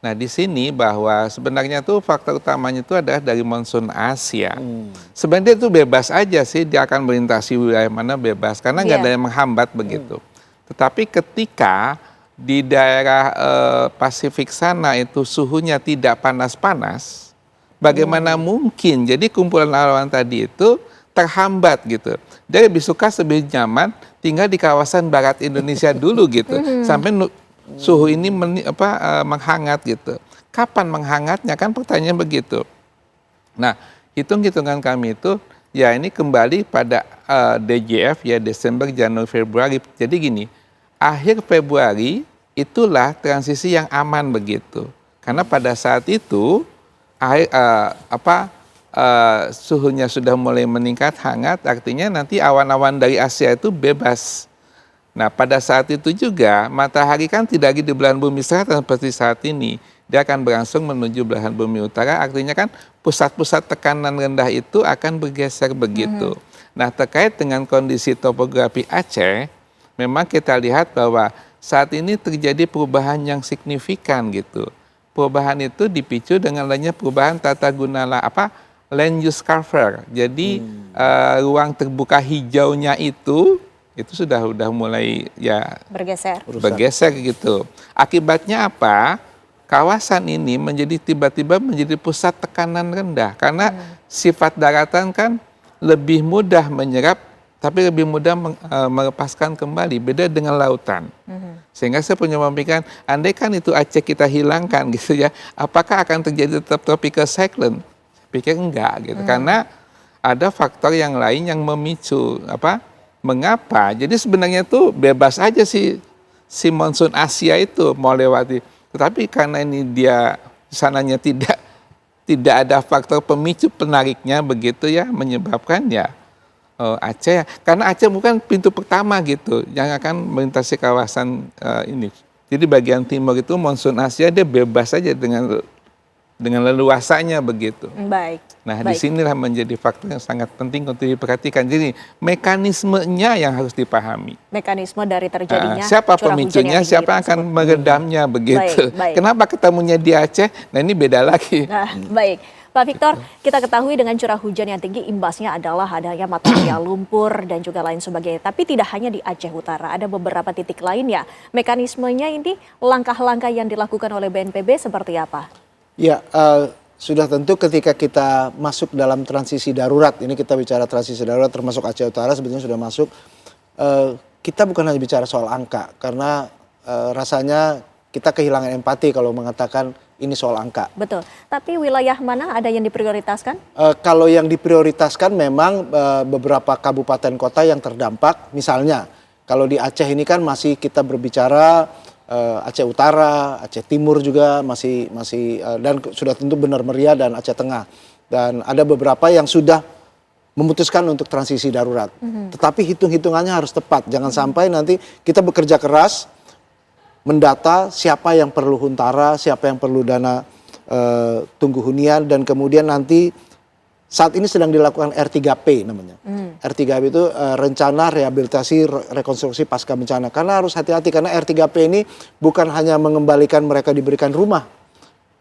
Nah di sini bahwa sebenarnya tuh faktor utamanya itu adalah dari monsun Asia. Sebenarnya itu bebas aja sih, dia akan melintasi wilayah mana bebas karena nggak ada yang menghambat begitu. Tetapi ketika di daerah Pasifik sana itu suhunya tidak panas-panas, bagaimana mungkin jadi kumpulan awan tadi itu terhambat gitu. Dia lebih suka lebih nyaman tinggal di kawasan barat Indonesia dulu gitu, sampai suhu ini menghangat gitu. Kapan menghangatnya kan pertanyaan begitu. Nah hitung-hitungan kami itu ya ini kembali pada DJF ya, Desember, Januari, Februari. Jadi gini, akhir Februari itulah transisi yang aman begitu. Karena pada saat itu suhunya sudah mulai meningkat hangat, artinya nanti awan-awan dari Asia itu bebas. Nah pada saat itu juga matahari kan tidak lagi di belahan bumi selatan seperti saat ini. Dia akan berangsur menuju belahan bumi utara, artinya kan pusat-pusat tekanan rendah itu akan bergeser begitu. Nah terkait dengan kondisi topografi Aceh, memang kita lihat bahwa saat ini terjadi perubahan yang signifikan gitu. Perubahan itu dipicu dengan adanya perubahan tata guna land use cover. Jadi ruang terbuka hijaunya itu sudah mulai ya bergeser gitu. Akibatnya apa? Kawasan ini tiba-tiba menjadi pusat tekanan rendah karena sifat daratan kan lebih mudah menyerap tapi lebih mudah melepaskan kembali, beda dengan lautan. Sehingga saya punya pemikiran, andai kan itu Aceh kita hilangkan gitu ya, apakah akan terjadi tetap tropical cyclone? Pikir enggak gitu, karena ada faktor yang lain yang memicu mengapa. Jadi sebenarnya itu bebas aja si monsun Asia itu mau lewati. Tetapi karena ini dia sananya tidak ada faktor pemicu penariknya begitu ya, menyebabkan ya Aceh, karena Aceh bukan pintu pertama gitu yang akan melintasi kawasan ini. Jadi bagian timur itu monsun Asia dia bebas saja dengan leluasanya begitu. Baik. Nah, disinilah menjadi faktor yang sangat penting untuk diperhatikan. Jadi mekanismenya yang harus dipahami. Mekanisme dari terjadinya siapa pemicunya, siapa akan meredamnya begitu. Baik. Kenapa ketemunya di Aceh? Nah, ini beda lagi. Nah, baik. Pak Victor, kita ketahui dengan curah hujan yang tinggi imbasnya adalah adanya material lumpur dan juga lain sebagainya. Tapi tidak hanya di Aceh Utara, ada beberapa titik lainnya. Mekanismenya ini, langkah-langkah yang dilakukan oleh BNPB seperti apa? Ya, sudah tentu ketika kita masuk dalam transisi darurat, ini kita bicara transisi darurat termasuk Aceh Utara sebetulnya sudah masuk, kita bukan hanya bicara soal angka, karena rasanya kita kehilangan empati kalau mengatakan ini soal angka. Betul, tapi wilayah mana ada yang diprioritaskan? Kalau yang diprioritaskan memang beberapa kabupaten kota yang terdampak, misalnya kalau di Aceh ini kan masih kita berbicara Aceh Utara, Aceh Timur juga masih dan sudah tentu Benar Meriah dan Aceh Tengah. Dan ada beberapa yang sudah memutuskan untuk transisi darurat. Tetapi hitung-hitungannya harus tepat. Jangan sampai nanti kita bekerja keras mendata siapa yang perlu huntara, siapa yang perlu dana tunggu hunian, dan kemudian nanti saat ini sedang dilakukan R3P namanya. R3P itu rencana rehabilitasi rekonstruksi pasca bencana. Karena harus hati-hati karena R3P ini bukan hanya mengembalikan mereka diberikan rumah,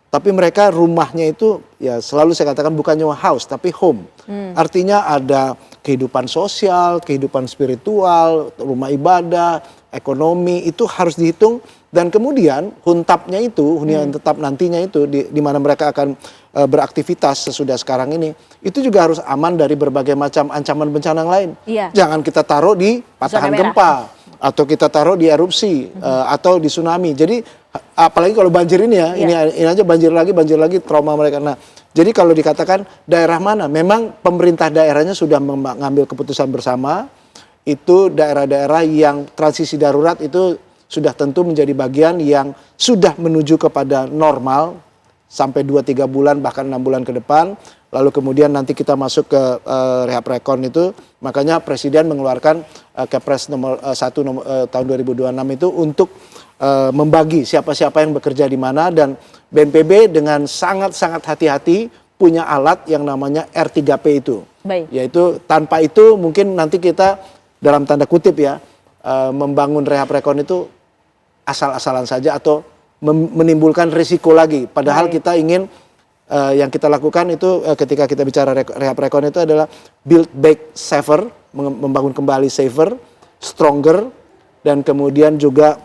tapi mereka rumahnya itu ya selalu saya katakan bukan cuma house tapi home. Artinya ada kehidupan sosial, kehidupan spiritual, rumah ibadah, ekonomi, itu harus dihitung. Dan kemudian huntapnya itu, hunian tetap nantinya itu di mana mereka akan beraktivitas sesudah sekarang ini, itu juga harus aman dari berbagai macam ancaman bencana yang lain. Jangan kita taruh di patahan gempa atau kita taruh di erupsi atau di tsunami. Jadi apalagi kalau banjir ini ya, ini aja banjir lagi trauma mereka. Nah, jadi kalau dikatakan daerah mana, memang pemerintah daerahnya sudah mengambil keputusan bersama, itu daerah-daerah yang transisi darurat itu sudah tentu menjadi bagian yang sudah menuju kepada normal sampai 2-3 bulan bahkan 6 bulan ke depan. Lalu kemudian nanti kita masuk ke rehab rekon itu, makanya Presiden mengeluarkan Kepres nomor 1 tahun 2026 itu untuk membagi siapa-siapa yang bekerja di mana, dan BNPB dengan sangat-sangat hati-hati punya alat yang namanya R3P itu. Yaitu tanpa itu mungkin nanti kita dalam tanda kutip ya membangun rehab rekon itu asal-asalan saja atau menimbulkan risiko lagi. Padahal kita ingin yang kita lakukan itu ketika kita bicara rehab rekon itu adalah build back safer, membangun kembali safer, stronger, dan kemudian juga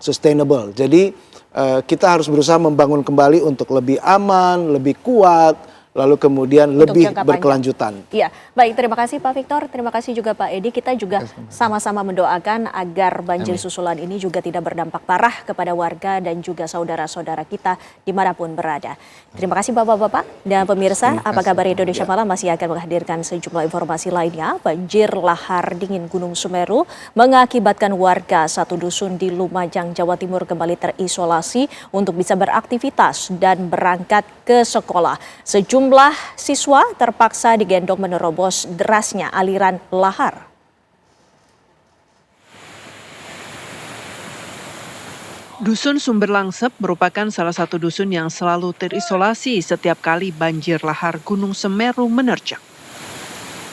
sustainable. Jadi kita harus berusaha membangun kembali untuk lebih aman, lebih kuat, lalu kemudian lebih berkelanjutan. Iya, baik, terima kasih Pak Victor, terima kasih juga Pak Edi. Kita juga sama-sama mendoakan agar banjir susulan ini juga tidak berdampak parah kepada warga dan juga saudara-saudara kita dimanapun berada. Terima kasih Bapak-Bapak dan pemirsa. Apa kabar Indonesia Malam masih akan menghadirkan sejumlah informasi lainnya. Banjir lahar dingin Gunung Semeru mengakibatkan warga satu dusun di Lumajang, Jawa Timur kembali terisolasi untuk bisa beraktivitas dan berangkat ke sekolah. Sejumlah siswa terpaksa digendong menerobos derasnya aliran lahar. Dusun Sumberlangsep merupakan salah satu dusun yang selalu terisolasi setiap kali banjir lahar Gunung Semeru menerjang.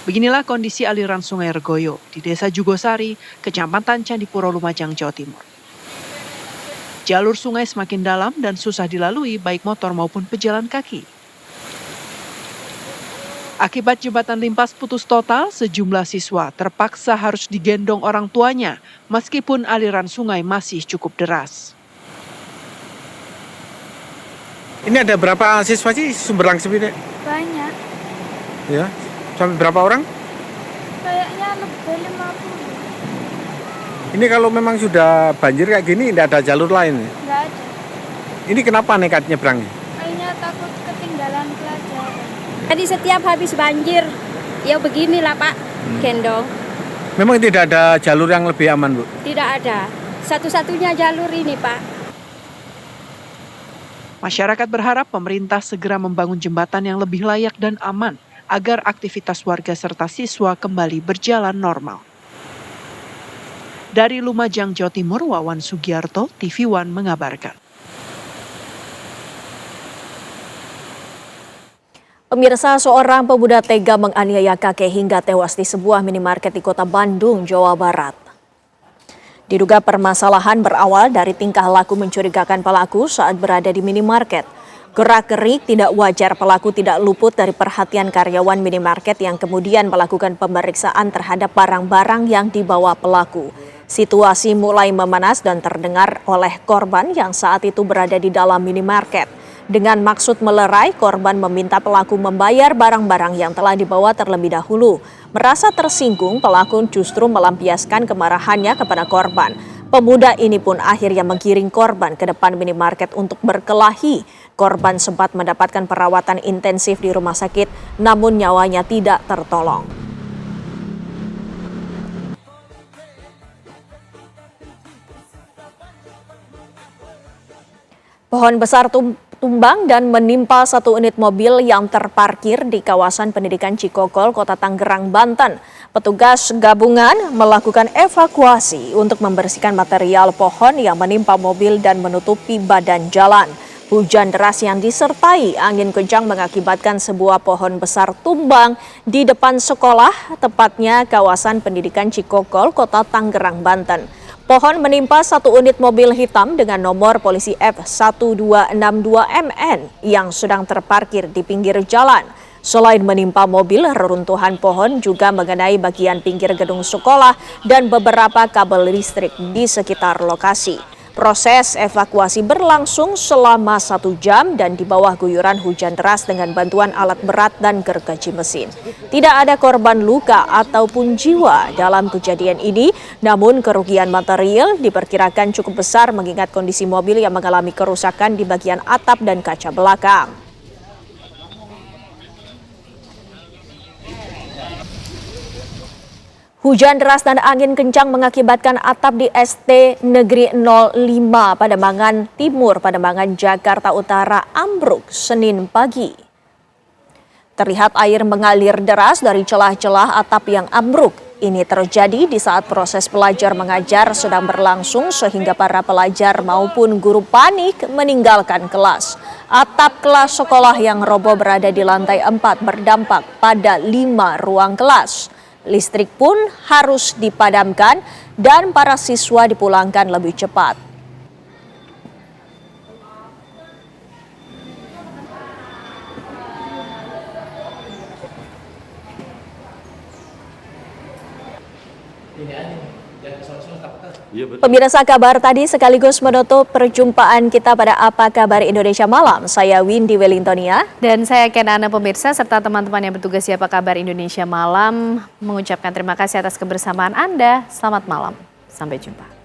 Beginilah kondisi aliran Sungai Regoyo di Desa Jugosari, Kecamatan Candipuro, Lumajang, Jawa Timur. Jalur sungai semakin dalam dan susah dilalui baik motor maupun pejalan kaki. Akibat jembatan Limpas putus total, sejumlah siswa terpaksa harus digendong orang tuanya meskipun aliran sungai masih cukup deras. Ini ada berapa siswa sih Sumber Langsep ini? Banyak. Ya, sampai berapa orang? Kayaknya lebih 50. Ini kalau memang sudah banjir kayak gini, tidak ada jalur lain. Nggak ada. Ini kenapa nekat nyebrangnya? Kayaknya takut ketinggalan pelajaran. Jadi setiap habis banjir, ya beginilah Pak, gendong. Memang tidak ada jalur yang lebih aman, Bu? Tidak ada. Satu-satunya jalur ini Pak. Masyarakat berharap pemerintah segera membangun jembatan yang lebih layak dan aman agar aktivitas warga serta siswa kembali berjalan normal. Dari Lumajang, Jawa Timur, Wawan Sugiarto, TV One mengabarkan. Pemirsa, seorang pemuda tega menganiaya kakek hingga tewas di sebuah minimarket di Kota Bandung, Jawa Barat. Diduga permasalahan berawal dari tingkah laku mencurigakan pelaku saat berada di minimarket. Gerak-gerik tidak wajar pelaku tidak luput dari perhatian karyawan minimarket yang kemudian melakukan pemeriksaan terhadap barang-barang yang dibawa pelaku. Situasi mulai memanas dan terdengar oleh korban yang saat itu berada di dalam minimarket. Dengan maksud melerai, korban meminta pelaku membayar barang-barang yang telah dibawa terlebih dahulu. Merasa tersinggung, pelaku justru melampiaskan kemarahannya kepada korban. Pemuda ini pun akhirnya menggiring korban ke depan minimarket untuk berkelahi. Korban sempat mendapatkan perawatan intensif di rumah sakit, namun nyawanya tidak tertolong. Pohon besar tumbang dan menimpa satu unit mobil yang terparkir di kawasan pendidikan Cikokol, Kota Tangerang, Banten. Petugas gabungan melakukan evakuasi untuk membersihkan material pohon yang menimpa mobil dan menutupi badan jalan. Hujan deras yang disertai angin kencang mengakibatkan sebuah pohon besar tumbang di depan sekolah, tepatnya kawasan pendidikan Cikokol, Kota Tangerang, Banten. Pohon menimpa satu unit mobil hitam dengan nomor polisi F1262MN yang sedang terparkir di pinggir jalan. Selain menimpa mobil, reruntuhan pohon juga mengenai bagian pinggir gedung sekolah dan beberapa kabel listrik di sekitar lokasi. Proses evakuasi berlangsung selama 1 jam dan di bawah guyuran hujan deras dengan bantuan alat berat dan gergaji mesin. Tidak ada korban luka ataupun jiwa dalam kejadian ini, namun kerugian material diperkirakan cukup besar mengingat kondisi mobil yang mengalami kerusakan di bagian atap dan kaca belakang. Hujan deras dan angin kencang mengakibatkan atap di ST Negeri 05 Pademangan Timur, Pademangan, Jakarta Utara ambruk Senin pagi. Terlihat air mengalir deras dari celah-celah atap yang ambruk. Ini terjadi di saat proses belajar mengajar sedang berlangsung sehingga para pelajar maupun guru panik meninggalkan kelas. Atap kelas sekolah yang roboh berada di lantai 4 berdampak pada 5 ruang kelas. Listrik pun harus dipadamkan dan para siswa dipulangkan lebih cepat. Pemirsa, kabar tadi sekaligus menutup perjumpaan kita pada Apa Kabar Indonesia Malam. Saya Windy Wellingtonia. Dan saya Kenana, pemirsa, serta teman-teman yang bertugas di Apa Kabar Indonesia Malam mengucapkan terima kasih atas kebersamaan Anda. Selamat malam. Sampai jumpa.